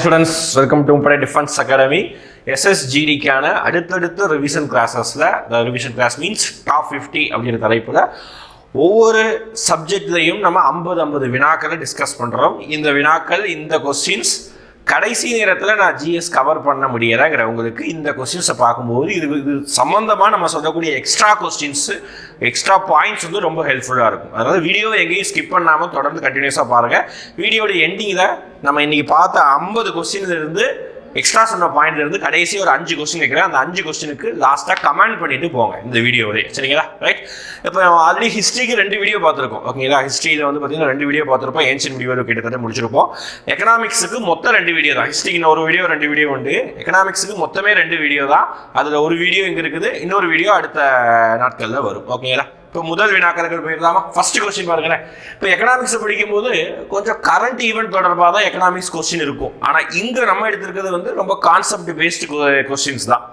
Hi students, welcome to Umpade Defense Academy. SSGD-க்கான அடுத்தடுத்த revision கிளாஸஸ்ல, ரிவிஷன் கிளாஸ் மீன்ஸ் டாப் 50 அப்படிங்கிற தலைப்புல ஒவ்வொரு சப்ஜெக்ட்லையும் நம்ம 50 வினாக்களை டிஸ்கஸ் பண்றோம். இந்த வினாக்கள், இந்த கொஸ்டின்ஸ் கடைசி நேரத்தில் நான் ஜிஎஸ் கவர் பண்ண முடியலைங்கிற உங்களுக்கு இந்த கொஸ்டின்ஸை பார்க்கும்போது இது சம்மந்தமாக நம்ம சொல்லக்கூடிய எக்ஸ்ட்ரா கொஸ்டின்ஸ், எக்ஸ்ட்ரா பாயிண்ட்ஸ் வந்து ரொம்ப ஹெல்ப்ஃபுல்லாக இருக்கும். அதாவது வீடியோவை எங்கேயும் ஸ்கிப் பண்ணாமல் தொடர்ந்து கண்டினியூஸாக பாருங்கள். வீடியோட எண்டிங்கில் நம்ம இன்றைக்கி பார்த்த 50 கொஸ்டின்லேருந்து எக்ஸ்ட்ரா சொன்ன பாயிண்ட்ல இருந்து கடைசி ஒரு 5 கொஸ்டின் வைக்கிறேன். அந்த 5 கொஸ்டினுக்கு லாஸ்ட்டாக கமெண்ட் பண்ணிட்டு போங்க இந்த வீடியோவிலே, சரிங்களா? ரைட். இப்போ ஆல்ரெடி ஹிஸ்ட்ரிக்கு 2 வீடியோ பார்த்துருக்கோம், ஓகேங்களா? ஹிஸ்ட்ரியில் வந்து பார்த்தீங்கன்னா 2 வீடியோ பார்த்துருப்போம். ஏன்ஷியன்ட் வீடியோ கிட்டத்தட்ட முடிச்சிருப்போம். எக்கனாமிக்ஸுக்கு மொத்தம் 2 வீடியோ தான். ஹிஸ்ட்ரிக்கு ஒரு வீடியோ 2 வீடியோ உண்டு. எக்கனாமிக்ஸுக்கு மொத்தமே 2 வீடியோ தான். அதில் ஒரு வீடியோ இங்கே இருக்குது, இன்னொரு வீடியோ அடுத்த நாட்களில் வரும், ஓகேங்களா? இப்போ முதல் வினாக்களுக்கு போயிருந்தாமா? ஃபர்ஸ்ட் கொஸ்டின் பாருங்களேன். இப்போ எக்கனாமிக்ஸ் படிக்கும்போது கொஞ்சம் கரண்ட் ஈவெண்ட் தொடர்பாக தான் எக்கனாமிக்ஸ் கொஸ்டின் இருக்கும். ஆனால் இங்கே நம்ம எடுத்திருக்கிறது வந்து ரொம்ப கான்செப்ட் பேஸ்டு கொஸ்டின்ஸ் தான்.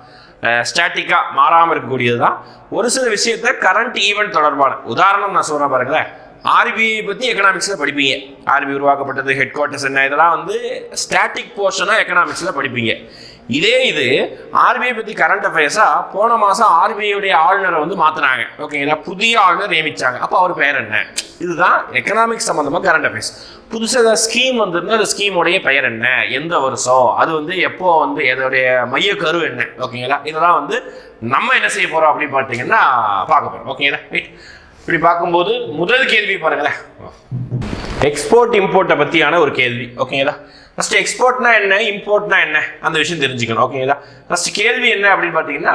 ஸ்டாட்டிக்காக மாறாமல் இருக்கக்கூடியது தான். ஒரு சில விஷயத்த கரண்ட் ஈவெண்ட் தொடர்பான உதாரணம் நான் சொல்கிறேன் பாருங்களேன். ஆர்பிஐ பற்றி எக்கனாமிக்ஸில் படிப்பீங்க. ஆர்பிஐ உருவாக்கப்பட்டது, ஹெட் குவார்ட்டர்ஸ் என்ன, இதெல்லாம் வந்து ஸ்டாட்டிக் போர்ஷனாக எக்கனாமிக்ஸில் படிப்பீங்க. இது ஆர்பிஐ பற்றி கரண்ட் அஃபேர்ஸாக போன மாதம் ஆர்பிஐடைய ஆளுநரை வந்து மாற்றினாங்க, ஓகேங்களா? புதிய ஆளுநர் நியமித்தாங்க. அப்போ அவர் பெயர் என்ன? இதுதான் எக்கனாமிக்ஸ் சம்மந்தமாக கரண்ட் அஃபேர்ஸ். புதுசாக ஏதாவது ஸ்கீம் வந்துருந்தா அந்த ஸ்கீமோடைய பெயர் என்ன, எந்த வருஷம், அது வந்து எப்போ வந்து எதோடைய மைய கரு என்ன, ஓகேங்களா? இதெல்லாம் வந்து நம்ம என்ன செய்ய போகிறோம் அப்படின்னு பார்த்தீங்கன்னா பார்க்க போகிறோம், ஓகேங்களா? ரைட். இப்படி பார்க்கும்போது முதல் கேள்வி பாருங்களேன், எக்ஸ்போர்ட் இம்போர்ட்டை பற்றியான ஒரு கேள்வி, ஓகேங்களா? ஃபர்ஸ்ட் எக்ஸ்போர்ட்னா என்ன, இம்போர்ட்னா என்ன, அந்த விஷயம் தெரிஞ்சுக்கணும், ஓகேங்களா? ஃபர்ஸ்ட் கேள்வி என்ன அப்படின்னு பார்த்தீங்கன்னா,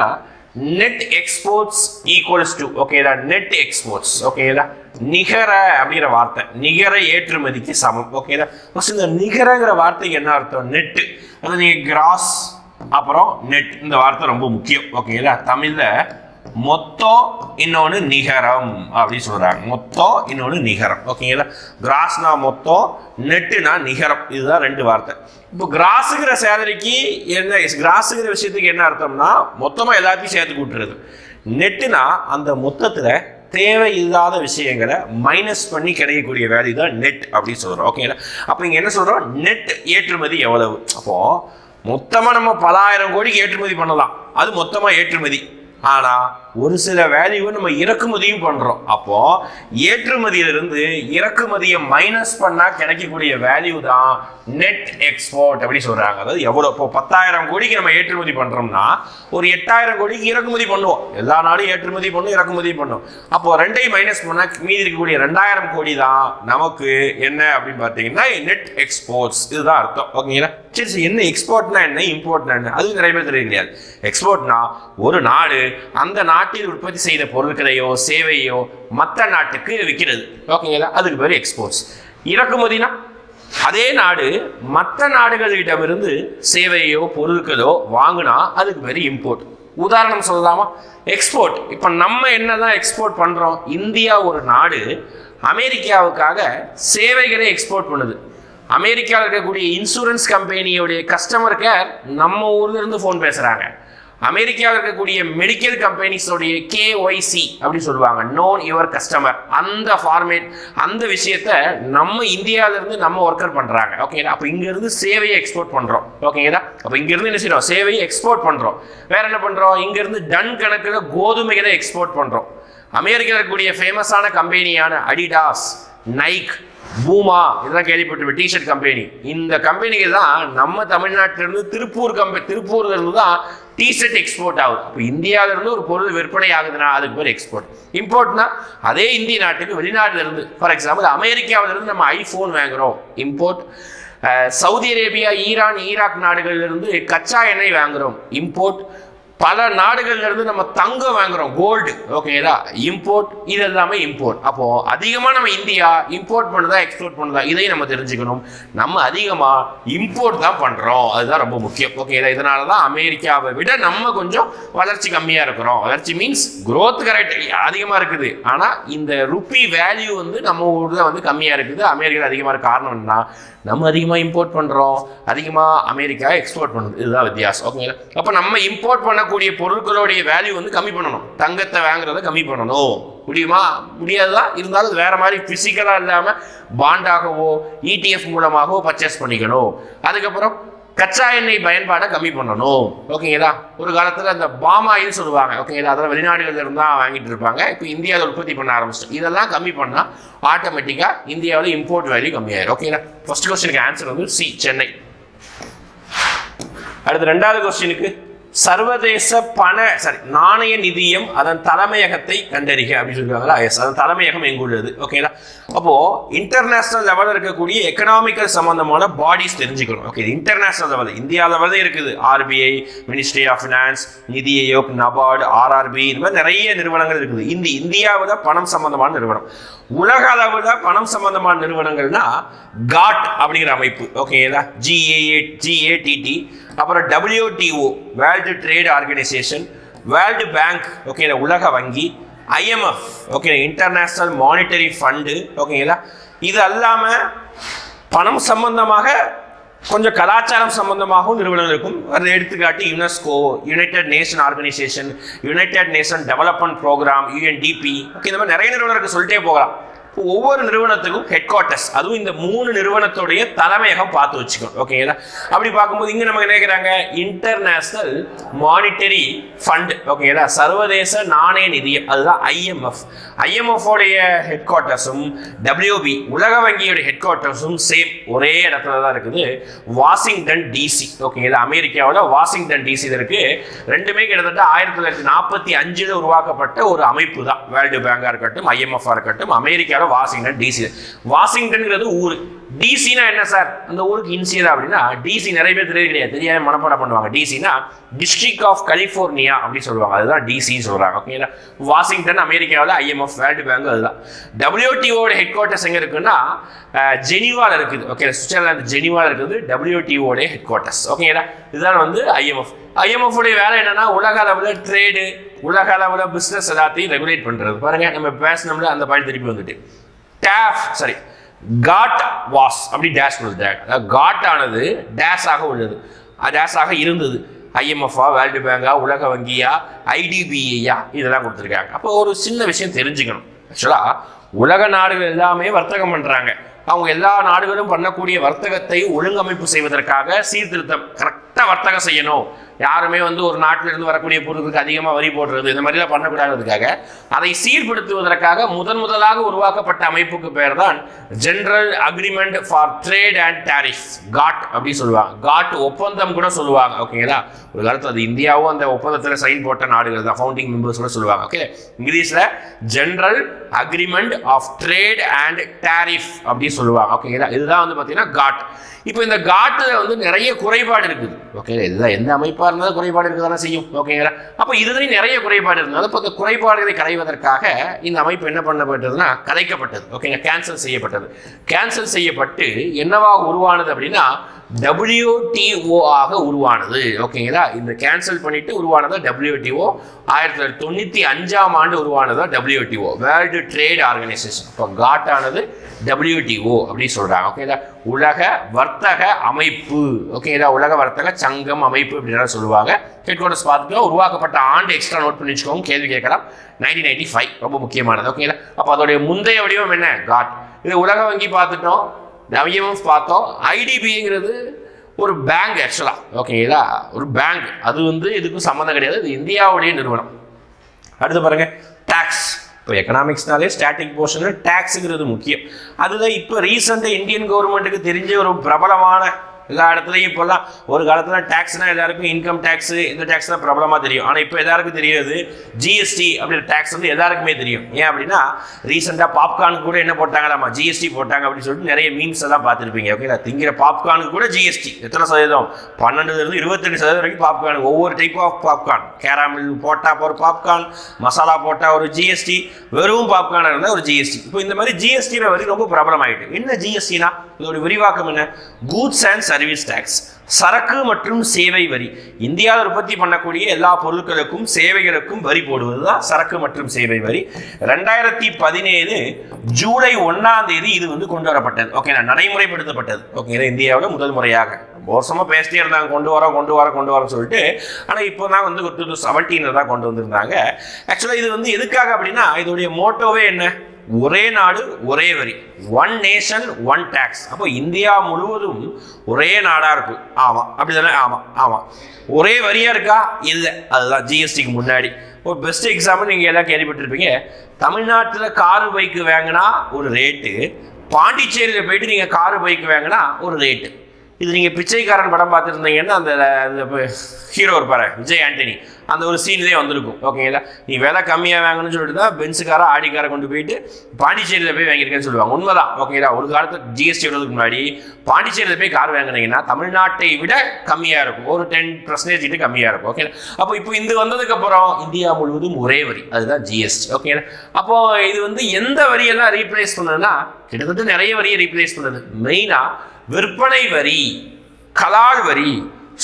நெட் எக்ஸ்போர்ட்ஸ் ஈக்குவல்ஸ் டு, ஓகேங்களா? நெட் எக்ஸ்போர்ட்ஸ், ஓகேங்களா? நிகர அப்படிங்கிற வார்த்தை, நிகர ஏற்றுமதிக்கு சமம், ஓகேங்களா? ஃபர்ஸ்ட் இந்த நிகரங்கிற வார்த்தைக்கு என்ன அர்த்தம்? நெட்டு, அது நீங்கள் கிராஸ் அப்புறம் நெட், இந்த வார்த்தை ரொம்ப முக்கியம், ஓகேங்களா? தமிழில் மொத்தம் இன்னொன்று நிகரம் அப்படின்னு சொல்றாங்க. மொத்தம் இன்னொன்று நிகரம், ஓகேங்களா? கிராஸ்னா மொத்தம், நெட்டுனா நிகரம். இதுதான் 2 வார்த்தை. இப்போ கிராஸுங்கிற சேலரிக்கு என்ன, கிராஸுங்கிற விஷயத்துக்கு என்ன அர்த்தம்னா மொத்தமாக எல்லாத்தையும் சேர்த்து கூட்டுறது. நெட்டுனா அந்த மொத்தத்தில் தேவை இல்லாத விஷயங்களை மைனஸ் பண்ணி கிடைக்கக்கூடிய வேல்யூ தான் நெட் அப்படின்னு சொல்கிறோம், ஓகேங்களா? அப்போ இங்கே என்ன சொல்கிறோம்? நெட் ஏற்றுமதி எவ்வளவு? அப்போது மொத்தமாக நம்ம 10,000 கோடிக்கு ஏற்றுமதி பண்ணலாம், அது மொத்தமாக ஏற்றுமதி. ஆனால் ஒரு சில வேல்யூவை நம்ம இறக்குமதியும் பண்ணுறோம். அப்போது ஏற்றுமதியிலிருந்து இறக்குமதியை மைனஸ் பண்ணால் கிடைக்கக்கூடிய வேல்யூ தான் நெட் எக்ஸ்போர்ட் அப்படி சொல்கிறாங்க. அதாவது எவ்வளோ, இப்போ 10,000 கோடிக்கு நம்ம ஏற்றுமதி பண்ணுறோம்னா ஒரு 8,000 கோடிக்கு இறக்குமதி பண்ணுவோம். எல்லா நாடும் ஏற்றுமதி பண்ணும், இறக்குமதி பண்ணும். அப்போது 2ஐயும் மைனஸ் பண்ணால் மீதி இருக்கக்கூடிய 2,000 கோடி தான் நமக்கு என்ன அப்படின்னு பார்த்தீங்கன்னா நெட் எக்ஸ்போர்ட்ஸ். இதுதான் அர்த்தம், ஓகேங்களா? சரி, என்ன எக்ஸ்போர்ட்னா என்ன, இம்போர்ட்னா என்ன, அது நிறைய பேர் தெரிய கிடையாது. எக்ஸ்போர்ட்னா ஒரு நாடு அந்த நாட்டில் உற்பத்தி செய்த பொருட்களையோ சேவையோ மற்ற நாட்டுக்கு விற்கிறது, ஓகேங்களா? அதுக்கு பேர் எக்ஸ்போர்ட்ஸ். இறக்குமதினா அதே நாடு மற்ற நாடுகளிடமிருந்து சேவையோ பொருட்களோ வாங்கினா அதுக்கு பேர் இம்போர்ட். உதாரணம் சொல்லலாமா? எக்ஸ்போர்ட், இப்போ நம்ம என்னதான் எக்ஸ்போர்ட் பண்றோம்? இந்தியா ஒரு நாடு அமெரிக்காவுக்காக சேவைகளை எக்ஸ்போர்ட் பண்ணுது. அமெரிக்காவில் இருக்கக்கூடிய இன்சூரன்ஸ் கம்பெனியோடைய கஸ்டமர் கேர் நம்ம ஊர்ல இருந்து ஃபோன் பேசுறாங்க. அமெரிக்காவில் இருக்கக்கூடிய மெடிக்கல் கம்பெனிஸோடைய KYC அப்படின்னு சொல்லுவாங்க, நோன் யுவர் கஸ்டமர். அந்த ஃபார்மேட், அந்த விஷயத்த நம்ம இந்தியாவிலிருந்து நம்ம ஒர்க்கர் பண்றாங்க, ஓகேங்களா? அப்போ இங்கிருந்து சேவையை எக்ஸ்போர்ட் பண்றோம், ஓகேங்களா? அப்போ இங்கிருந்து என்ன செய்யறோம்? சேவையை எக்ஸ்போர்ட் பண்றோம். வேற என்ன பண்றோம்? இங்கிருந்து டன் கணக்கில் கோதுமைகளை எக்ஸ்போர்ட் பண்றோம். அமெரிக்காவில் இருக்கக்கூடிய ஃபேமஸான கம்பெனியான அடிடாஸ், நைக், பூமா, இதெல்லாம் கேள்விப்பட்டிருப்பேன், டிஷர்ட் கம்பெனி. இந்த கம்பெனிகள் தான் நம்ம தமிழ்நாட்டிலிருந்து திருப்பூர்ல இருந்து தான் டிஷர்ட் எக்ஸ்போர்ட் ஆகுது. இப்போ இந்தியாவிலிருந்து ஒரு பொருள் விற்பனை ஆகுதுன்னா அதுக்கு பேர் எக்ஸ்போர்ட். இம்போர்ட்னா அதே இந்திய நாட்டுக்கு வெளிநாட்டில இருந்து, ஃபார் எக்ஸாம்பிள் அமெரிக்காவிலிருந்து நம்ம ஐஃபோன் வாங்குறோம், import. Saudi Arabia, Iran, Iraq நாடுகள்ல இருந்து கச்சா எண்ணெய் வாங்குறோம், இம்போர்ட். பல நாடுகள்ல இருந்து நம்ம தங்கம் வாங்குறோம், கோல்டு, ஓகேங்களா? இம்போர்ட். இது எல்லாமே இம்போர்ட். அப்போ அதிகமா நம்ம இந்தியா இம்போர்ட் பண்ணுதா எக்ஸ்போர்ட் பண்ணுதா, இதையும் நம்ம தெரிஞ்சுக்கணும். நம்ம அதிகமா இம்போர்ட் தான் பண்றோம், அதுதான் ரொம்ப முக்கியம், ஓகேங்களா? இதனாலதான் அமெரிக்காவை விட நம்ம கொஞ்சம் வளர்ச்சி கம்மியா இருக்கிறோம். வளர்ச்சி மீன்ஸ் growth கரெக்ட் அதிகமா இருக்குது, ஆனா இந்த ருப்பி வேல்யூ வந்து நம்ம ஊர்ல வந்து கம்மியா இருக்குது. அமெரிக்கா அதிகமா இருக்க காரணம் என்ன? நம்ம அதிகமாக இம்போர்ட் பண்ணுறோம், அதிகமாக அமெரிக்கா எக்ஸ்போர்ட் பண்ணுது. இதுதான் வித்தியாசம், ஓகேங்களா? அப்போ நம்ம இம்போர்ட் பண்ணக்கூடிய பொருட்களுடைய வேல்யூ வந்து கம்மி பண்ணணும். தங்கத்தை வாங்குறத கம்மி பண்ணணும். முடியுமா? முடியாதுதான். இருந்தாலும் வேற மாதிரி பிசிக்கலாக இல்லாமல் பாண்டாகவோ ETF மூலமாகவோ பர்ச்சேஸ் பண்ணிக்கணும். அதுக்கப்புறம் கச்சா எண்ணெய் பயன்பாடை கம்மி பண்ணணும். ஓகேங்களா? ஒரு காலத்தில் அந்த பாமாயில் சொல்லுவாங்க. ஓகேங்களா? அதெல்லாம் வெளிநாடுகளில் இருந்தால் வாங்கிட்டு இருப்பாங்க. இப்போ இந்தியாவில் உற்பத்தி பண்ண ஆரம்பிச்சிட்டோம். இதெல்லாம் கம்மி பண்ணால் ஆட்டோமேட்டிக்காக இந்தியாவில் இம்போர்ட் வேல்யூ கம்மியாயிரும். ஓகேங்களா? ஃபர்ஸ்ட் கொஸ்டினுக்கு ஆன்சர் வந்து சி, சென்னை. அடுத்து ரெண்டாவது கொஸ்டினுக்கு சர்வதேச நாணய நிதியம் அதன் தலைமையகத்தை கண்டறிக அப்படின்னு சொல்லுவாங்களா? எஸ், அதன் தலைமையகம் எங்குள்ளது. ஓகேங்களா? அப்போ இன்டர்நேஷனல் லெவலில் இருக்கக்கூடிய எக்கனாமிக்கல் சம்பந்தமான பாடிஸ் தெரிஞ்சுக்கணும். ஓகே, இன்டர்நேஷனல் லெவல் இந்தியா லெவலில் இருக்குது. ஆர்பிஐ, மினிஸ்ட்ரி ஆஃப் ஃபினான்ஸ், நிதி ஆயோக், நபார்டு, ஆர்ஆர்பி, இந்த மாதிரி நிறைய நிறுவனங்கள் இருக்குது. இந்தியாவில் பணம் சம்பந்தமான நிறுவனம். உலக அளவில் பணம் சம்பந்தமான நிறுவனங்கள்னா காட் அப்படிங்கிற அமைப்பு. ஓகேங்களா? GATT, அப்புறம் WTO, world trade organisation, world bank, ஓகேங்களா, உலக வங்கி, IMF, okay, international monetary fund. ஓகேங்களா? இது அல்லாமல் பணம் சம்பந்தமாக கொஞ்சம் கலாச்சாரம் சம்பந்தமாகவும் நிறுவனங்கள் இருக்கும். அது எடுத்துக்காட்டி UNESCO, United Nation organisation, United Nation development programme, UNDP. Okay, இந்த மாதிரி நிறைய நிறுவனங்களுக்கு சொல்லிட்டே போகலாம். ஒவ்வொரு நிறுவனத்துக்கும் ஹெட் குவார்ட்டர்ஸ், அதுவும் இந்த 3 நிறுவனத்துடைய தலைமையகம் பார்த்து வச்சுக்கணும். ஓகேங்களா? அப்படி பார்க்கும்போது இங்கே நமக்கு நினைக்கிறாங்க இன்டர்நேஷனல் மானிட்டரி ஃபண்ட். ஓகேங்களா? சர்வதேச நாணய நிதியம், அதுதான் IMF. IMF உடைய ஹெட் குவார்ட்டர்ஸும் WB உலக வங்கியோடைய ஹெட் குவார்ட்டர்ஸும் சேம் ஒரே இடத்துல தான் இருக்குது, வாஷிங்டன் DC. ஓகேங்களா? அமெரிக்காவோட வாஷிங்டன் DC இருக்கு. ரெண்டுமே கிட்டத்தட்ட 1945 உருவாக்கப்பட்ட ஒரு அமைப்பு தான். வேர்ல்டு பேங்கா இருக்கட்டும், IMF இருக்கட்டும், அமெரிக்கா வாஷிங்டன் DC. வாஷிங்டன்ங்கிறது ஊரு. டிசினா என்ன சார்? அந்த ஊருக்கு இன்சியர் அப்படின்னா டிசி நிறைய பேர் தெரியாம மனப்பாடம் பண்ணுவாங்க. டிசினா டிஸ்ட்ரிக்ட் ஆஃப் கலிபோர்னியா அப்படின்னு சொல்லுவாங்க. அதுதான் டிசி சொல்றாங்க. ஓகேங்களா? வாஷிங்டன் அமெரிக்காவில், IMF, வேர்ல்டு பேங்க் அதுதான். WTO ஹெட் குவார்ட்டர்ஸ் எங்க இருக்குன்னா ஜெனீவால இருக்குது. ஓகே, சுவிட்சர்லாந்து ஜெனீவால இருக்குது WTO ஹெட் குவார்ட்டர்ஸ். ஓகேங்களா? இதுதான் வந்து IMF. IMF உடைய வேலை என்னன்னா உலக அளவில் ட்ரேடு, உலக அளவில் பிசினஸ் எல்லாத்தையும் ரெகுலேட் பண்றது. பாருங்க, நம்ம பேசணும்ல அந்த பாயிண்ட் திருப்பி வந்துட்டு காட் வாஸ் அப்படி டேஷ் கொடுத்தாங்க. காட் ஆனது டேஷ் ஆக உள்ளது, டேஷ் ஆக இருந்தது. IMF-ஆ, வேர்ல்டு பேங்கா, உலக வங்கியா, IDBA இதெல்லாம் கொடுத்துருக்காங்க. அப்போ ஒரு சின்ன விஷயம் தெரிஞ்சுக்கணும். ஆக்சுவலாக உலக நாடுகள் எல்லாமே வர்த்தகம் பண்ணுறாங்க. அவங்க எல்லா நாடுகளும் பண்ணக்கூடிய வர்த்தகத்தை ஒழுங்கமைப்பு செய்வதற்காக சீர்திருத்தம், கரெக்டாக வர்த்தகம் செய்யணும். யாருமே வந்து ஒரு நாட்டிலிருந்து வரக்கூடிய பொருளுக்கு அதிகமாக வரி போடுறது இந்த மாதிரிலாம் பண்ணக்கூடாதுக்காக, அதை சீர்படுத்துவதற்காக முதலாக உருவாக்கப்பட்ட அமைப்புக்கு பேர் தான் general agreement for trade and tariff, GATT அப்படி சொல்லுவாங்க. காட் ஒப்பந்தம் கூட சொல்லுவாங்க. ஓகேங்களா? ஒரு காலத்தில் அது இந்தியாவும் அந்த ஒப்பந்தத்தில் சைன் போட்ட நாடுகள் தான், ஃபவுண்டிங் மெம்பர்ஸ் கூட சொல்லுவாங்க. ஓகே, இங்கிலீஷில் general agreement of trade and tariff அப்படி சொல்லுவாங்க. ஓகேங்களா? இதுதான் வந்து பார்த்தீங்கன்னா காட். இப்போ இந்த காட்டில் வந்து நிறைய குறைபாடு இருக்குது. ஓகே, இதுதான் எந்த அமைப்பாக இருந்தாலும் குறைபாடு இருக்க தானே செய்யும். ஓகேங்களா? அப்போ இதுலேயும் நிறைய குறைபாடு இருந்தது. அப்போ இந்த குறைபாடுகளை களைவதற்காக இந்த அமைப்பு என்ன பண்ணப்பட்டதுன்னா கலைக்கப்பட்டது. ஓகேங்களா? கேன்சல் செய்யப்பட்டது. கேன்சல் செய்யப்பட்டு என்னவாக உருவானது அப்படின்னா WTO ஆக உருவானது. ஓகேங்களா? இந்த கேன்சல் பண்ணிட்டு உருவானதா WTO. 1995ஆம் ஆண்டு உருவானதா WTO, வேர்ல்டு ட்ரேட் ஆர்கனைசேஷன். இப்போ காட் ஆனது WTO அப்படி சொல்றாங்க. ஓகேங்களா? உலக வர்த்தக அமைப்பு. ஓகேங்களா? உலக வர்த்தக சங்கம் அமைப்பு அப்படின்னு சொல்லுவாங்க. ஹெட் குவார்ட்டர்ஸ் பார்த்துட்டு உருவாக்கப்பட்ட ஆண்டு எக்ஸ்ட்ரா நோட் பண்ணி வச்சுக்கோங்க, கேள்வி கேட்கலாம். 1995 ரொம்ப முக்கியமானது. ஓகேங்களா? அப்போ அதோடைய முந்தைய வடிவம் என்ன? காட். இது உலக வங்கி பார்த்துட்டோம், IMF பார்த்தோம். IDBங்கிறது ஒரு பேங்க் ஆக்சுவலா. ஓகேங்களா? ஒரு பேங்க், அது வந்து இதுக்கும் சம்மந்தம் கிடையாது, இது இந்தியாவுடைய நிறுவனம். அடுத்து பாருங்க, டாக்ஸ். இப்போ எக்கனாமிக்ஸ்னாலே ஸ்டாட்டிக் போர்ஷன் டாக்ஸுங்கிறது முக்கியம். அதுதான் இப்போ ரீசெண்டாக இந்தியன் கவர்மெண்ட்டுக்கு தெரிஞ்ச ஒரு பிரபலமான, எல்லா இடத்துலையும் இப்போல்லாம் ஒரு காலத்தில் டேக்ஸ்னால் எல்லாருக்கும் இன்கம் டேக்ஸு இந்த டேக்ஸ் தான் பிரபலமாக தெரியும். ஆனால் இப்போ எல்லாருக்கும் தெரியாது GST அப்படின்ற டேக்ஸ் வந்து எல்லாருக்குமே தெரியும். ஏன் அப்படின்னா ரீசெண்டாக பாப்கார்னுக்கு கூட என்ன போட்டாங்களாமா, GST போட்டாங்க அப்படின்னு சொல்லிட்டு நிறைய மீம்ஸ் எல்லாம் பார்த்துருப்பீங்க. ஓகேங்களா? திங்கிற பாப்கார்னுக்கு கூட GST எத்தனை சதவீதம்? 12% 22% வரைக்கும் பாப்கார்ன். ஒவ்வொரு டைப் ஆஃப் பாப்கார்ன், கேராமில் போட்டால் ஒரு பாப்கார்ன், மசாலா போட்டால் ஒரு GST, வெறும் பாப்கார்ன் இருந்தால் ஒரு GST. இப்போ இந்த மாதிரி GST வரி ரொம்ப பிரபலமாயிட்டு. என்ன GSTனா? இதோட விரிவாக்கம் என்ன? கூட்ஸ் அண்ட் சர்வீஸ் டாக்ஸ், சரக்கு மற்றும் சேவை வரி. இந்தியாவில் உற்பத்தி பண்ணக்கூடிய எல்லா பொருட்களுக்கும் சேவைகளுக்கும் வரி போடுவதுதான் சரக்கு மற்றும் சேவை வரி. 2017 ஜூலை 1ஆம் தேதி இது வந்து கொண்டு வரப்பட்டது. ஓகே, நடைமுறைப்படுத்தப்பட்டது. ஓகே, இந்தியாவில் முதல் முறையாக. வருஷமா பேசிட்டே இருந்தாங்க கொண்டு வரோம் சொல்லிட்டு. ஆனால் இப்போ தான் வந்து 2017 தான் கொண்டு வந்திருந்தாங்க. ஆக்சுவலாக இது வந்து எதுக்காக அப்படின்னா இதோடைய மோட்டோவே என்ன? ஒரே நாடு ஒரே வரி, ஒன் நேஷன் ஒன் டேக்ஸ். அப்போ இந்தியா முழுவதும் ஒரே நாடா இருக்கு. ஆமா அப்படிதானே? ஆமா ஆமா. ஒரே வரியா இருக்கா? இல்லை. அதுதான் ஜிஎஸ்டிக்கு முன்னாடி. ஒரு பெஸ்ட் எக்ஸாம்பிள் நீங்கள் எல்லாம் கேள்விப்பட்டிருப்பீங்க. தமிழ்நாட்டில் காரு பைக்கு வாங்கினா ஒரு ரேட்டு, பாண்டிச்சேரியில் போயிட்டு நீங்கள் காரு பைக்கு வாங்கினா ஒரு ரேட்டு. இது நீங்கள் பிச்சைக்காரன் படம் பார்த்துருந்தீங்கன்னா அந்த ஹீரோ இருப்பாரு விஜய் ஆண்டனி, அந்த ஒரு சீன்லேயே வந்திருக்கும். ஓகேங்களா? நீ விலை கம்மியாக வாங்கணும்னு சொல்லிட்டு தான் பென்ஸுக்கார ஆடிக்காரை கொண்டு போயிட்டு பாண்டிச்சேரியில் போய் வாங்கியிருக்கேன்னு சொல்லுவாங்க. உண்மைதான். ஓகேங்களா? ஒரு காலத்தில் ஜிஎஸ்டி வரதுக்கு முன்னாடி பாண்டிச்சேரியில் போய் கார் வாங்கினீங்கன்னா தமிழ்நாட்டை விட கம்மியாக இருக்கும், ஒரு 10% கிட்ட கம்மியாக இருக்கும். ஓகே. அப்போ இப்போ இது வந்ததுக்கப்புறம் இந்தியா முழுவதும் ஒரே வரி, அதுதான் ஜிஎஸ்டி. ஓகேங்களா? அப்போ இது எந்த வரியெல்லாம் ரீப்ளேஸ் பண்ணுதுன்னா கிட்டத்தட்ட நிறைய வரியை ரீப்ளேஸ் பண்ணுது. மெயினாக விற்பனை வரி, கலால் வரி,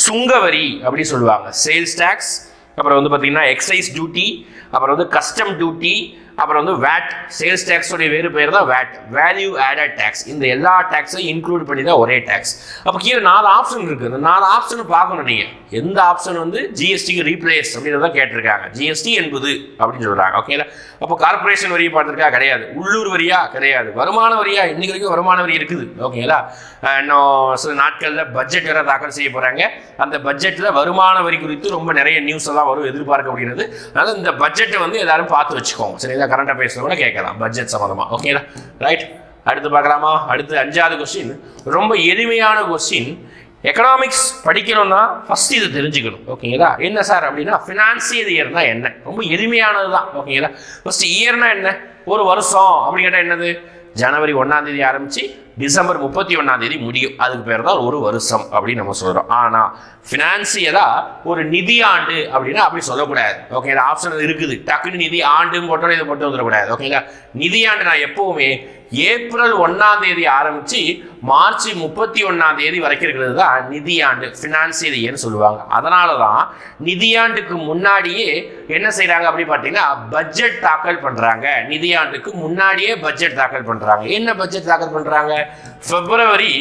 சுங்க வரி அப்படி சொல்லுவாங்க. சேல்ஸ் டேக்ஸ், அப்புறம் பார்த்தீங்கன்னா எக்ஸைஸ் டியூட்டி, அப்புறம் கஸ்டம் டியூட்டி, அப்புறம் வேட். சேல்ஸ் டேக்ஸோடைய வேறு பேர் தான் வேட், வேல்யூ ஆடட் டேக்ஸ். இந்த எல்லா டேக்ஸையும் இன்க்ளூட் பண்ணி தான் ஒரே டேக்ஸ். அப்போ கீழே 4 ஆப்ஷன் இருக்குது. இந்த 4 ஆப்ஷன் பார்க்கணும் நீங்கள். எந்த ஆப்ஷன் ஜிஎஸ்டிக்கு ரீப்ளேஸ் அப்படின்றத கேட்டிருக்காங்க. ஜிஎஸ்டி என்பது அப்படின்னு சொல்கிறாங்க. ஓகேங்களா? அப்போ கார்பரேஷன் வரியை பார்த்துருக்கா? கிடையாது. உள்ளூர் வரியா? கிடையாது. வருமான வரியா? இன்னைக்கு வரைக்கும் வருமான வரி இருக்குது. ஓகேங்களா? இன்னும் சில நாட்களில் பட்ஜெட் வேற தாக்கல் செய்ய போகிறாங்க. அந்த பட்ஜெட்டில் வருமான வரி குறித்து ரொம்ப நிறைய நியூஸ் எல்லாம் வரும், எதிர்பார்க்கப்படுகிறது. அதனால் இந்த பட்ஜெட்டை எல்லாரும் பார்த்து வச்சுக்கோங்க. சரிங்களா? கரண்ட் அஃபேர்ஸ்ல கூட கேட்கலாம் பட்ஜெட் சம்பந்தமா. ஓகேங்களா? ரைட். அடுத்து பார்க்கலாமா? அடுத்து 5வது கொஸ்டின், ரொம்ப எளிமையான கொஸ்டின். எக்கனாமிக்ஸ் படிக்கணும்னா ஃபர்ஸ்ட் இதை தெரிஞ்சுக்கணும். ஓகேங்களா? என்ன சார் அப்படின்னா ஃபினான்சியல் இயர்னா என்ன? ரொம்ப எளிமையானது தான். ஓகேங்களா? ஃபர்ஸ்ட் இயர்னா என்ன? ஒரு வருஷம் அப்படின்னு கேட்டால் என்னது? ஜனவரி 1ஆம் தேதி ஆரம்பிச்சு டிசம்பர் 31ஆம் தேதி முடியும். அதுக்கு பேர் தான் ஒரு வருஷம் அப்படின்னு நம்ம சொல்றோம். ஆனா ஃபினான்சியலா ஒரு நிதி ஆண்டு அப்படின்னா அப்படி சொல்லக்கூடாது. ஓகே, ஆப்ஷன் இருக்குது. டக்குன்னு நிதி ஆண்டுன்னு போட்டோம், இதை போட்டு வந்துடக்கூடாது. ஓகேங்களா? நிதியாண்டு நான் எப்பவுமே ஏப்ரல் 1ஆம் தேதி ஆரம்பிச்சு மார்ச் 31ஆம் தேதி வரைக்கும் இருக்கிறது தான் நிதியாண்டு, ஃபினான்சியல் இயர்னு சொல்லுவாங்க. அதனால தான் நிதியாண்டுக்கு முன்னாடியே என்ன செய்யறாங்க அப்படி பார்த்தீங்கன்னா பட்ஜெட் தாக்கல் பண்றாங்க. நிதியாண்டுக்கு முன்னாடியே பட்ஜெட் தாக்கல் பண்றாங்க. என்ன பட்ஜெட் தாக்கல் பண்றாங்க? பிப்ரவரி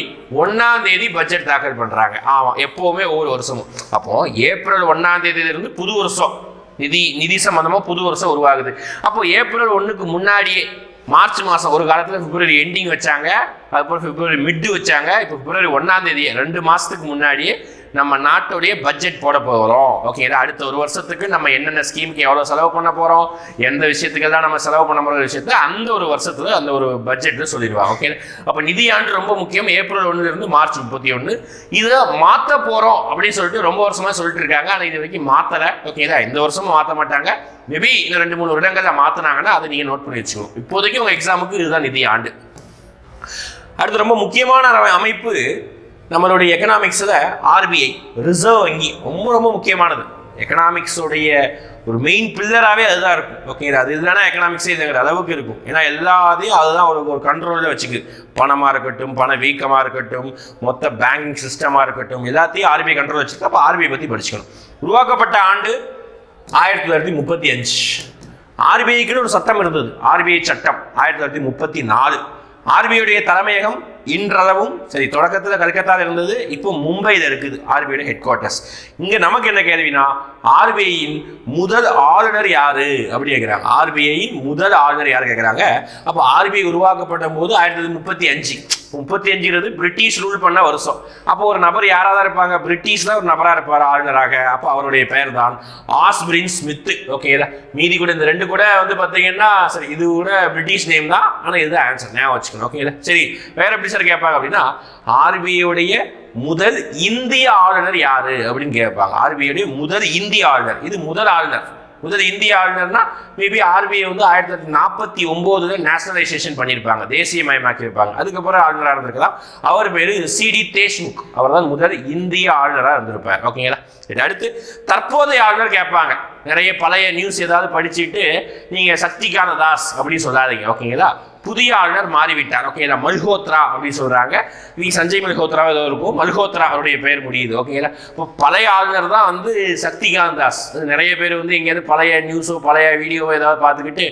1ஆம் தேதி பட்ஜெட் தாக்கல் பண்றாங்க. ஆமா, எப்பவுமே ஒவ்வொரு வருஷமும். அப்போ ஏப்ரல் 1ஆம் தேதியிலிருந்து புது வருஷம், நிதி சம்பந்தமா புது வருஷம் உருவாகுது. அப்போ ஏப்ரல் 1க்கு முன்னாடியே மார்ச் மாதம் ஒரு காலத்தில் பிப்ரவரி எண்டிங் வச்சாங்க, அதுக்கப்புறம் பிப்ரவரி மிட்டு வச்சாங்க. இப்போ பிப்ரவரி 1ஆம் தேதி 2 மாதத்துக்கு முன்னாடியே நம்ம நாட்டுடைய பட்ஜெட் போட போகிறோம். ஓகே, அடுத்த ஒரு வருஷத்துக்கு நம்ம என்னென்ன ஸ்கீமுக்கு எவ்வளோ செலவு பண்ண போகிறோம், எந்த விஷயத்துக்கெல்லாம் நம்ம செலவு பண்ண போகிற விஷயத்த அந்த ஒரு வருஷத்துல அந்த ஒரு பட்ஜெட்டில் சொல்லிடுவாங்க. ஓகே, அப்போ நிதியாண்டு ரொம்ப முக்கியம். ஏப்ரல் 1லேருந்து மார்ச் 31 இதை மாற்ற போகிறோம் அப்படின்னு சொல்லிட்டு ரொம்ப வருஷமாக சொல்லிட்டு இருக்காங்க. ஆனால் இது வரைக்கும் மாற்றலை. ஓகேதா? இந்த வருஷமும் மாற்ற மாட்டாங்க. மேபி இன்னும் 2-3 வருடங்களில் மாற்றினாங்கன்னா அதை நீங்கள் நோட் பண்ணி வச்சுக்கணும். இப்போதைக்கு உங்கள் எக்ஸாமுக்கு இதுதான் நிதி ஆண்டு. அடுத்து ரொம்ப முக்கியமான அமைப்பு நம்மளுடைய எக்கனாமிக்ஸில் ஆர்பிஐ, ரிசர்வ் வங்கி. ரொம்ப ரொம்ப முக்கியமானது. எக்கனாமிக்ஸோடைய ஒரு மெயின் பில்லராகவே அதுதான் இருக்கும். ஓகே, அது இல்லைன்னா எக்கனாமிக்ஸே இதுங்கிற அளவுக்கு இருக்கும். ஏன்னா எல்லாத்தையும் அதுதான் ஒரு கண்ட்ரோலில் வச்சுக்கு. பணமாக இருக்கட்டும், பண வீக்கமாக இருக்கட்டும், மொத்த பேங்கிங் சிஸ்டமாக இருக்கட்டும், எல்லாத்தையும் ஆர்பிஐ கண்ட்ரோல் வச்சுருக்கு. அப்போ ஆர்பிஐ பற்றி படிச்சுக்கணும். உருவாக்கப்பட்ட ஆண்டு 1935. ஆர்பிஐக்குன்னு ஒரு சட்டம் இருந்தது, ஆர்பிஐ சட்டம் 1934. ஆர்பிஐடைய தலைமையகம் இன்றளவும் சரி, தொடக்கத்தில் கல்கத்தாவில் இருந்தது, இப்போ மும்பையில் இருக்குது ஆர்பிஐ ஹெட் குவார்ட்டர்ஸ். இங்க நமக்கு என்ன கேள்வினா, ஆர்பிஐயின் முதல் ஆளுநர் யாரு அப்படி கேட்கிறாங்க. ஆர்பிஐயின் முதல் ஆளுநர் யாரு கேட்கிறாங்க. அப்போ ஆர்பிஐ உருவாக்கப்பட்ட போது 1935 பிரிட்டிஷ் ரூல் பண்ண வருஷம். அப்போ ஒரு நபர் யாராவது இருப்பாங்க, பிரிட்டிஷ்ல ஒரு நபரா இருப்பார் ஆளுநராக. அப்போ அவருடைய பெயர் தான் ஆஸ்பிரின் ஸ்மித். ஓகே, மீதி கூட இந்த 2 கூட பாத்தீங்கன்னா சரி, இது கூட பிரிட்டிஷ் நேம் தான், ஆனா இது ஆன்சர் ஞாபகம் வச்சுக்கணும். ஓகே, சரி, வேற எப்படி சார் கேட்பாங்க அப்படின்னா, ஆர்பிஐடைய முதல் இந்திய ஆளுநர் யாரு அப்படின்னு கேட்பாங்க. ஆர்பிஐடைய முதல் இந்திய ஆளுநர், இது முதல் ஆளுநர். முதல் இந்திய ஆளுநர்னா மேபி ஆர்பிஐ 1949 நேஷனலைசேஷன் பண்ணியிருப்பாங்க, தேசியமயமாக்கி இருப்பாங்க. அதுக்கப்புறம் ஆளுநராக இருந்திருக்கலாம். அவர் பேரு சிடி தேஷ்முக். அவர் தான் முதல் இந்திய ஆளுநராக இருந்திருப்பார். ஓகேங்களா? அடுத்து தற்போதைய ஆளுநர் கேட்பாங்க. நிறைய பழைய நியூஸ் ஏதாவது படிச்சுட்டு நீங்க சக்திகாந்த தாஸ் அப்படின்னு சொல்லாதீங்க. ஓகேங்களா? புதிய ஆளுநர் மாறிவிட்டார். ஓகே, மல்ஹோத்ரா அப்படின்னு சொல்றாங்க. நீ சஞ்சய் மல்ஹோத்ரா ஏதோ இருக்கும், மல்ஹோத்ரா அவருடைய பெயர் முடியுது. ஓகேங்களா? இப்போ பழைய ஆளுநர் தான் சக்திகாந்த தாஸ். நிறைய பேர் எங்கேயாவது பழைய நியூஸோ பழைய வீடியோவோ ஏதாவது பார்த்துக்கிட்டு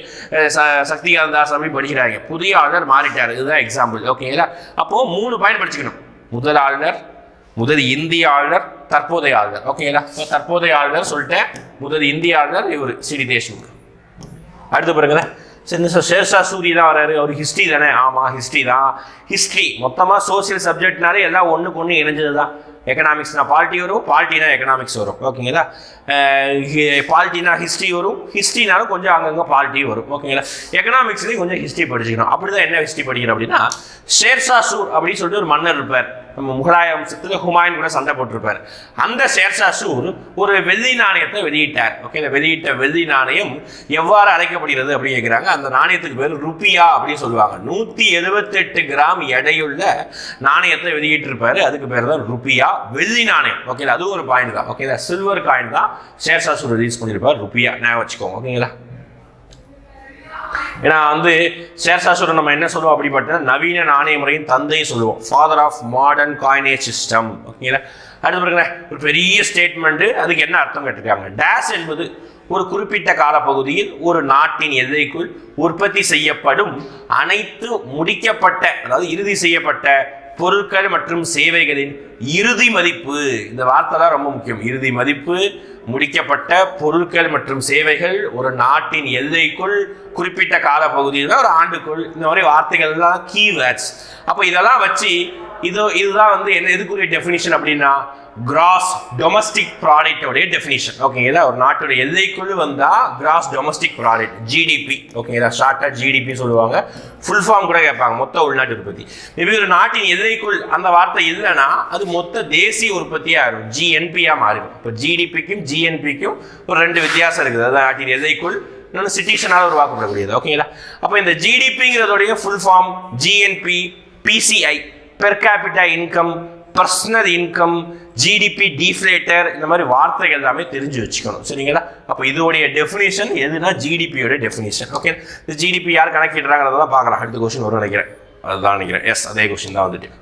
சக்திகாந்த தாஸ் அப்படின்னு படிக்கிறாங்க. புதிய ஆளுநர் மாறிட்டார், இதுதான் எக்ஸாம்பிள். ஓகேங்களா? அப்போ 3 பாயிண்ட் படிச்சுக்கணும். முதல் ஆளுநர், முதல் இந்திய ஆளுநர், தற்போதைய ஆளுநர். ஓகேங்களா? தற்போதைய ஆளுநர் சொல்லிட்டேன். முதல் இந்திய ஆளுநர் இவர் சிடி தேஷ்முக். அடுத்து பாருங்க, சரி சார் ஷேர்ஷா சூரி தான் வராரு, அவர் ஹிஸ்ட்ரி தானே? ஆமாம் ஹிஸ்ட்ரி தான். ஹிஸ்ட்ரி மொத்தமாக சோசியல் சப்ஜெக்ட்னாலே எல்லாம் ஒன்றுக்கு ஒன்று இணைஞ்சது தான். எக்கனாமிக்ஸ்னா பாலிட்டி வரும், பாலிட்டினா எக்கனாமிக்ஸ் வரும். ஓகேங்களா? பாலிட்டினா ஹிஸ்ட்ரி வரும், ஹிஸ்ட்ரினாலும் கொஞ்சம் அங்கங்கே பாலிட்டி வரும். ஓகேங்களா? எக்கனாமிக்ஸ்லேயும் கொஞ்சம் ஹிஸ்ட்ரி படிச்சுக்கணும். அப்படி தான் என்ன ஹிஸ்ட்ரி படிக்கிறோம் அப்படின்னா, ஷேர்ஷா சூர் அப்படின்னு சொல்லிட்டு ஒரு மன்னர் இருப்பார். நம்ம முகலாய வம்சத்தில் ஹுமாயூன் கூட சண்டை போட்டிருப்பார். அந்த ஷேர்ஷா சூர் ஒரு வெள்ளி நாணயத்தை வெளியிட்டார். ஓகே, இந்த வெளியிட்ட வெள்ளி நாணயம் எவ்வாறு அழைக்கப்படுகிறது அப்படின்னு கேட்குறாங்க. அந்த நாணயத்துக்கு பேர் ருப்பியா அப்படின்னு சொல்லுவாங்க. 178 கிராம் எடையுள்ள நாணயத்தை வெளியிட்டிருப்பாரு. அதுக்கு பேர் தான் ருப்பியா, வெள்ளி நாணயம். ஓகே, அதுவும் ஒரு பாயிண்ட் தான். ஓகே, சில்வர் காயின் தான் ஷேர்ஷா சூர் ரிலீஸ் பண்ணியிருப்பார். ருப்பியா ஞாபகம் வச்சுக்கோங்க. ஓகேங்களா? ஏன்னா ஷேர்ஷா சூர் நம்ம என்ன சொல்லுவோம் அப்படிப்பட்ட நவீன நாணய முறையின் தந்தை சொல்லுவோம், father of modern coinage system. ஓகேங்களா? அடுத்து பாருங்க, ஒரு பெரிய ஸ்டேட்மெண்ட். அதுக்கு என்ன அர்த்தம் கேட்டிருக்காங்க. டேஷ் என்பது ஒரு குறிப்பிட்ட காலப்பகுதியில் ஒரு நாட்டின் எல்லைக்குள் உற்பத்தி செய்யப்படும் அனைத்து முடிக்கப்பட்ட, அதாவது இறுதி செய்யப்பட்ட பொருட்கள் மற்றும் சேவைகளின் இறுதி மதிப்பு. இந்த வார்த்தை தான் ரொம்ப முக்கியம். இறுதி மதிப்பு, முடிக்கப்பட்ட பொருட்கள் மற்றும் சேவைகள் ஒரு நாட்டின் எல்லைக்குள் குறிப்பிட்ட காலப்பகுதியில் ஒரு ஆண்டுக்குள், இந்த மாதிரி வார்த்தைகள் எல்லாம் கீவேர்ட்ஸ். அப்போ இதெல்லாம் வச்சு இதுதான் என்ன எதுக்குரிய டெஃபினிஷன் அப்படின்னா, கிராஸ் டொமஸ்டிக் ப்ராடக்டோடைய டெஃபினிஷன். ஓகேங்களா? ஒரு நாட்டுடைய எல்லைக்குள் வந்தால் கிராஸ் டொமஸ்டிக் ப்ராடக்ட், ஜிடிபி. ஓகேங்களா? ஷார்ட்டாக ஜிடிபி சொல்லுவாங்க. ஃபுல் ஃபார்ம் கூட கேட்பாங்க, மொத்த உள்நாட்டு உற்பத்தி. மேபி ஒரு நாட்டின் எல்லைக்குள் அந்த வார்த்தை இல்லைன்னா அது மொத்த தேசிய உற்பத்தியாக இருக்கும், ஜிஎன்பியாக மாறிடும். இப்போ ஜிடிபிக்கும் ஜிஎன்பிக்கும் ஒரு 2 வித்தியாசம் இருக்குது. அதாவது நாட்டின் எல்லைக்குள் இன்னொன்று சிட்டிஷனால் உருவாக்கப்படக்கூடியது. ஓகேங்களா? அப்போ இந்த ஜிடிபிங்கிறதோடைய full form GNP, PCI, per capita income, personal income, GDP deflator, இந்த மாதிரி வார்த்தைகள் எல்லாமே தெரிஞ்சு வச்சுக்கணும். சரிங்களா? அப்போ இதோடைய டெஃபினேஷன் எதுனா ஜிடிபியோட டெஃபினேஷன். ஓகே, இந்த ஜிடிபி யார் கணக்கிடுறாங்கிறதெல்லாம் பார்க்கலாம். அடுத்த கொஸ்டின் வரும் நினைக்கிறேன். அதுதான் நினைக்கிறேன். எஸ், அதே கொஸ்டின் தான் வந்துட்டு.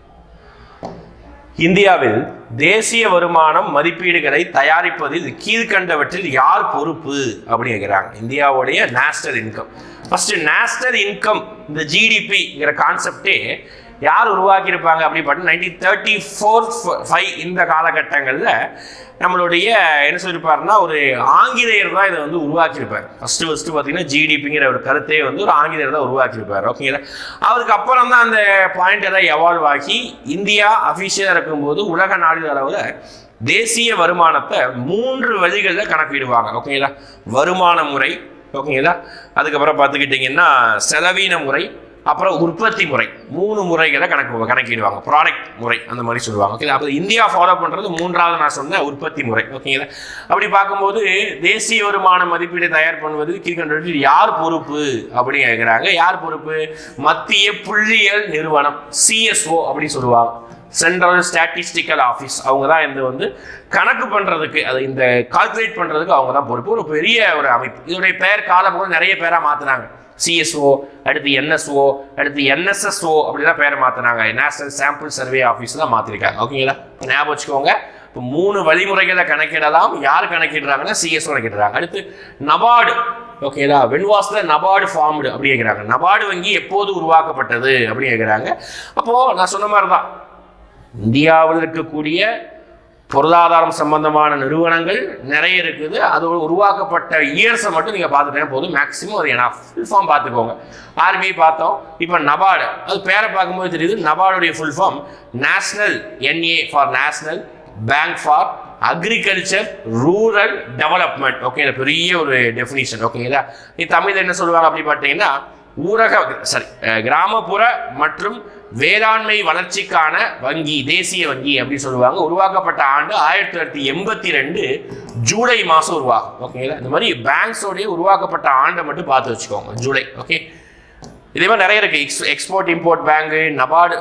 இந்தியாவில் தேசிய வருமானம் மதிப்பீடுகளை தயாரிப்பதில் கீழ்கண்டவற்றில் யார் பொறுப்பு அப்படின்னு கேட்குறாங்க. இந்தியாவுடைய national income. First national income, இந்த ஜிடிபிங்கிற கான்செப்டே யார் உருவாக்கியிருப்பாங்க அப்படின்னு பார்த்தா 1934-5 இந்த காலகட்டங்களில் நம்மளுடைய என்ன சொல்லியிருப்பாருன்னா ஒரு ஆங்கிலேயர் தான் இதை உருவாக்கியிருப்பார். ஃபஸ்ட்டு பார்த்தீங்கன்னா ஜிடிபிங்கிற ஒரு கருத்தை ஒரு ஆங்கிலேயர் தான் உருவாக்கியிருப்பார். ஓகேங்களா? அவருக்கு அப்புறம் தான் அந்த பாயிண்ட் எல்லாம் எவால்வ் ஆகி இந்தியா அஃபிஷியலாக இருக்கும்போது உலக நாடு அளவில் தேசிய வருமானத்தை 3 வழிகளில் கணக்கிடுவாங்க. ஓகேங்களா? வருமான முறை, ஓகேங்களா, அதுக்கப்புறம் பார்த்துக்கிட்டிங்கன்னா செலவீன முறை, அப்புறம் உற்பத்தி முறை, 3 முறைகளை கணக்கிடுவாங்க. ப்ராடக்ட் முறை அந்த மாதிரி சொல்லுவாங்க. ஓகே, அப்போ இந்தியா ஃபாலோ பண்ணுறது 3வது நான் சொன்ன உற்பத்தி முறை. ஓகேங்களா? அப்படி பார்க்கும்போது தேசிய வருமான மதிப்பீடு தயார் பண்ணுவது கீழ்கண்டவற்றில் யார் பொறுப்பு அப்படின்னு கேட்குறாங்க. யார் பொறுப்பு? மத்திய புள்ளியியல் நிறுவனம், சிஎஸ்ஓ அப்படின்னு சொல்லுவாங்க. Central statistical office. அவங்க தான் இந்த கணக்கு பண்ணுறதுக்கு, அது இந்த கால்குலேட் பண்ணுறதுக்கு அவங்க தான் பொறுப்பு. ஒரு பெரிய ஒரு அமைப்பு. இதோடைய பெயர் காலம் நிறைய பேராக மாற்றினாங்க. சிஎஸ்ஓ, அடுத்து என்எஸ்ஓ, அடுத்து என்எஸ்எஸ்ஓ அப்படிதான் பேரை மாற்றினாங்க. நேஷனல் சாம்பிள் சர்வே ஆஃபீஸ் தான் மாற்றிருக்காங்க. ஓகேங்களா? ஞாபகம் வச்சுக்கோங்க. இப்போ 3 வழிமுறைகளை கணக்கிடலாம். யார் கணக்கிடுறாங்கன்னா சிஎஸ்ஓ கணக்கிடுறாங்க. அடுத்து நபார்டு. ஓகேங்களா? When was the NABARD formed அப்படி கேட்குறாங்க. நபார்டு வங்கி எப்போது உருவாக்கப்பட்டது அப்படி கேட்குறாங்க. அப்போது நான் சொன்ன மாதிரி தான் இந்தியாவில் இருக்கக்கூடிய பொருளாதாரம் சம்பந்தமான நிறுவனங்கள் நிறைய இருக்குது. அதோட உருவாக்கப்பட்ட இயர்ஸை மட்டும் நீங்கள் பார்த்துட்டே போதும். மேக்ஸிமம் அது ஏன்னா ஃபுல் ஃபார்ம் பார்த்துக்கோங்க. ஆர்பிஐ பார்த்தோம். இப்போ நபார்டு, அது பேரை பார்க்கும்போது தெரியுது. நபார்டுடைய full form national, NA for national bank for agriculture rural development. Okay, பெரிய ஒரு டெஃபினிஷன். ஓகேங்களா? நீ தமிழில் என்ன சொல்லுவாங்க அப்படி பார்த்தீங்கன்னா கிராமப்புற மற்றும் வேளாண்மை வளர்ச்சிக்கான வங்கி, தேசிய வங்கி அப்படின்னு சொல்லுவாங்க. உருவாக்கப்பட்ட ஆண்டு 1982 ஜூலை மாதம் உருவாகும். ஓகேங்களா? இந்த மாதிரி பேங்க்ஸோடைய உருவாக்கப்பட்ட ஆண்டை மட்டும் பார்த்து வச்சுக்கோங்க, ஜூலை. ஓகே, இதே மாதிரி நிறைய இருக்கு. Export import bank, NABARD,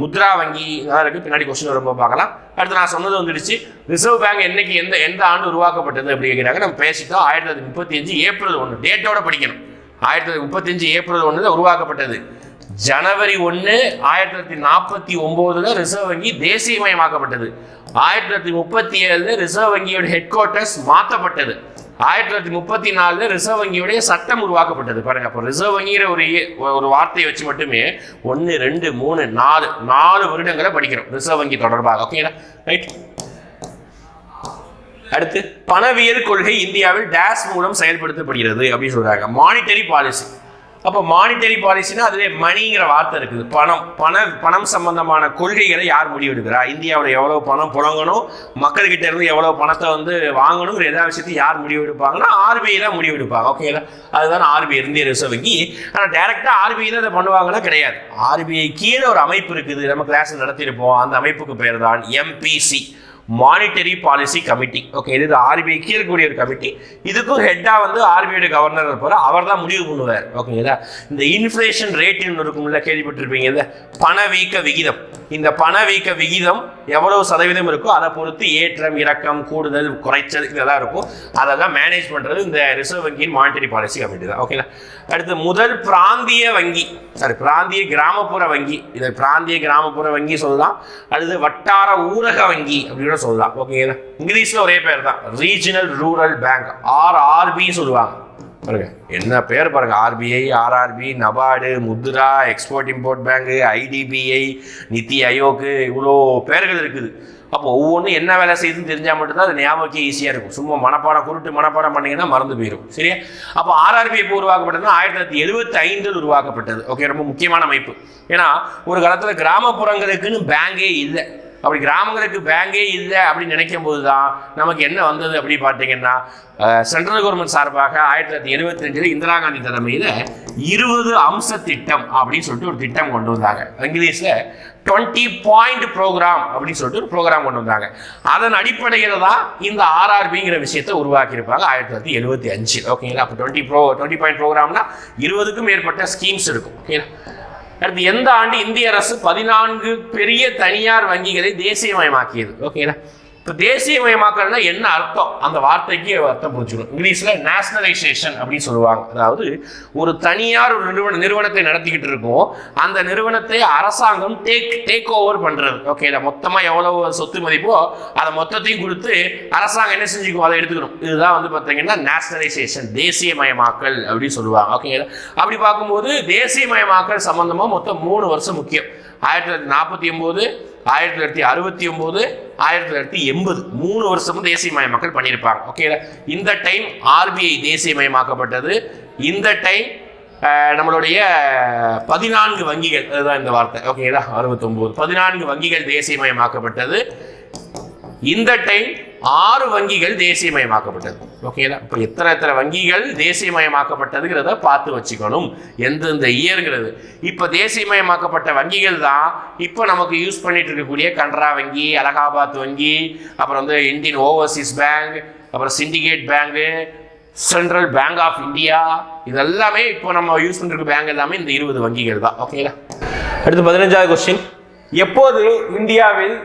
Mudra வங்கி, இதெல்லாம் இருக்கு. பின்னாடி கொஸ்டின் வரும்போது பார்க்கலாம். அடுத்து நான் சொன்னது வந்துடுச்சு. ரிசர்வ் பேங்க் என்னைக்கு எந்த ஆண்டு உருவாக்கப்பட்டது அப்படி கேட்குறாங்க. நம்ம பேசிட்டோம். 1935 ஏப்ரல் 1 டேட்டோட படிக்கணும். 1935 ஏப்ரல் 1 உருவாக்கப்பட்டது. ஜனவரி 1 1949 ரிசர்வ் வங்கி தேசியமயமாக்கப்பட்டது. 1937 ரிசர்வ் வங்கியோட ஹெட் குவார்ட்டர்ஸ் மாற்றப்பட்டது. 1934 ரிசர்வ் வங்கியோடைய சட்டம் உருவாக்கப்பட்டது. பாருங்க, அப்போ ரிசர்வ் வங்கிங்கிற ஒரு வார்த்தையை வச்சு மட்டுமே 1, 2, 3, 4 வருடங்களை படிக்கிறோம் ரிசர்வ் வங்கி தொடர்பாக. ஓகேங்களா? ரைட். அடுத்து பணவியல் கொள்கை இந்தியாவில் டேஷ் மூலம் செயல்படுத்தப்படுகிறது அப்படின்னு சொல்றாங்க. Monetary policy. அப்போ மானிட்டரி பாலிசினா அதுவே மணிங்கிற வார்த்தை இருக்குது. பணம் சம்பந்தமான கொள்கைகளை யார் முடிவெடுக்கிறா, இந்தியாவில் எவ்வளோ பணம் புழங்கணும், மக்கள்கிட்ட இருந்து எவ்வளோ பணத்தை வந்து வாங்கணுங்கிற எல்லா விஷயத்தையும் யார் முடிவெடுப்பாங்கன்னா ஆர்பிஐ தான் முடிவெடுப்பாங்க. ஓகேங்களா, அதுதான் ஆர்பிஐ, இந்திய ரிசர்வ் வங்கி. ஆனால் டைரெக்டாக ஆர்பிஐ தான் இதை பண்ணுவாங்கன்னா கிடையாது. ஆர்பிஐ கீழே ஒரு அமைப்பு இருக்குது, நம்ம கிளாஸ் நடத்தியிருப்போம். அந்த அமைப்புக்கு பேர் தான் MPC, monetary policy committee. Okay, இது ஆர்பிஐ கீழே இருக்கக்கூடிய ஒரு கமிட்டி. இதுக்கும் ஹெட்டாக வந்து ஆர்பிஐ கவர்னர் இருப்பார், அவர் தான் முடிவு பண்ணுவார். ஓகேங்களா, இந்த இன்ஃப்ளேஷன் ரேட்னு இருக்கும்ல, கேள்விப்பட்டிருப்பீங்க, இந்த பணவீக்க விகிதம். இந்த பணவீக்க விகிதம் எவ்வளவு சதவீதம் இருக்கோ அதை பொறுத்து ஏற்றம் இறக்கம் கூடுதல் குறைச்சல் இதெல்லாம் இருக்கும். அதெல்லாம் மேனேஜ் பண்ணுறது இந்த ரிசர்வ் வங்கியின் மானிட்டரி பாலிசி கமிட்டி தான். ஓகேங்களா, அடுத்து முதல் பிராந்திய வங்கி, பிராந்திய கிராமப்புற வங்கி. இதை பிராந்திய கிராமப்புற வங்கி சொல்லலாம், அல்லது வட்டார ஊரக வங்கி அப்படின்னு சொல்லலாம். ஓகேங்களா, இங்கிலீஷ்ல ஒரே பேர் தான், ரீஜனல் ரூரல் பேங்க், ஆர்ஆர்பி சொல்லுவாங்க. பாருங்க என்ன பேர் பாருங்க, RBI, RRB, NABARD, Mudra, export import bank, IDBI, NITI Aayog, இவ்வளோ பேர்கள் இருக்குது. அப்போ ஒவ்வொன்றும் என்ன வேலை செய்யுதுன்னு தெரிஞ்சால் மட்டும்தான் அது ஞாபகம் ஈஸியாக இருக்கும். சும்மா மனப்பாடம் பண்ணிங்கன்னா மறந்து போயிடும். சரியா, அப்போ ஆர்ஆர்பி எப்போ உருவாக்கப்பட்டதுன்னா 1975 உருவாக்கப்பட்டது. ஓகே, ரொம்ப முக்கியமான அமைப்பு. ஏன்னா ஒரு காலத்தில் கிராமப்புறங்களுக்குன்னு பேங்கே இல்லை. அப்படி கிராமங்களுக்கு பேங்கே இல்லை அப்படின்னு நினைக்கும் போது தான் நமக்கு என்ன வந்தது அப்படி பார்த்தீங்கன்னா, சென்ட்ரல் கவர்மெண்ட் சார்பாக 1975 இந்திரா காந்தி தலைமையில் 20 அம்ச திட்டம் அப்படின்னு சொல்லிட்டு ஒரு திட்டம் கொண்டு வந்தாங்க. இங்கிலீஷில் 20 பாயிண்ட் ப்ரோக்ராம் அப்படின்னு சொல்லிட்டு ஒரு ப்ரோக்ராம் கொண்டு வந்தாங்க. அதன் அடிப்படையில் தான் இந்த ஆர்ஆர்பிங்கிற விஷயத்தை உருவாக்கியிருப்பாங்க 1975. ஓகேங்களா, அப்போ 20 பாயிண்ட் ப்ரோக்ராம்னா 20க்கும் மேற்பட்ட ஸ்கீம்ஸ் இருக்கும். ஓகேங்களா, அடுத்து எந்த ஆண்டு இந்திய அரசு 14 பெரிய தனியார் வங்கிகளை தேசியமயமாக்கியது? ஓகேங்களா, இப்போ தேசியமயமாக்கல்னா என்ன அர்த்தம், அந்த வார்த்தைக்கு அர்த்தம் புரிஞ்சுக்கணும். இங்கிலீஷில் நேஷனலைசேஷன் அப்படின்னு சொல்லுவாங்க. அதாவது ஒரு தனியார் ஒரு நிறுவனத்தை நடத்திக்கிட்டு இருக்கும், அந்த நிறுவனத்தை அரசாங்கம் டேக் ஓவர் பண்ணுறது. ஓகே, மொத்தமாக எவ்வளோ சொத்து மதிப்போ அதை மொத்தத்தையும் கொடுத்து அரசாங்கம் என்ன செஞ்சுக்கும், அதை எடுத்துக்கணும். இதுதான் வந்து பார்த்தீங்கன்னா நேஷனலைசேஷன், தேசியமயமாக்கல் அப்படின்னு சொல்லுவாங்க. ஓகேங்களா, அப்படி பார்க்கும்போது தேசியமயமாக்கல் சம்பந்தமாக மொத்தம் 3 வருஷம் முக்கியம். 1949, 1969, 1980 3 வருஷமும் தேசியமயமாக்கல் பண்ணியிருப்பாங்க. ஓகேங்களா, இந்த டைம் ஆர்பிஐ தேசியமயமாக்கப்பட்டது. இந்த டைம் நம்மளுடைய 14 வங்கிகள், அதுதான் இந்த வார்த்தை. ஓகேங்களா, 69 14 வங்கிகள் தேசியமயமாக்கப்பட்டது. இந்த டைம் 6 வங்கிகள் தேசியமயமாக்கப்பட்டது. ஓகேங்களா, இப்போ எத்தனை வங்கிகள் தேசியமயமாக்கப்பட்டதுங்கிறத பார்த்து வச்சுக்கணும், எந்தெந்த இயர்ங்கிறது. இப்போ தேசியமயமாக்கப்பட்ட வங்கிகள் தான் இப்போ நமக்கு யூஸ் பண்ணிட்டு இருக்கக்கூடிய கனரா வங்கி, அலகாபாத் வங்கி, அப்புறம் வந்து இந்தியன் ஓவர்சீஸ் பேங்க், அப்புறம் Syndicate Bank, Central Bank of India, இதெல்லாமே இப்போ நம்ம யூஸ் பண்ணிருக்க பேங்க் எல்லாமே இந்த 20 வங்கிகள் தான். ஓகேங்களா, அடுத்து 15வது கொஸ்டின், எப்போது இந்தியாவில்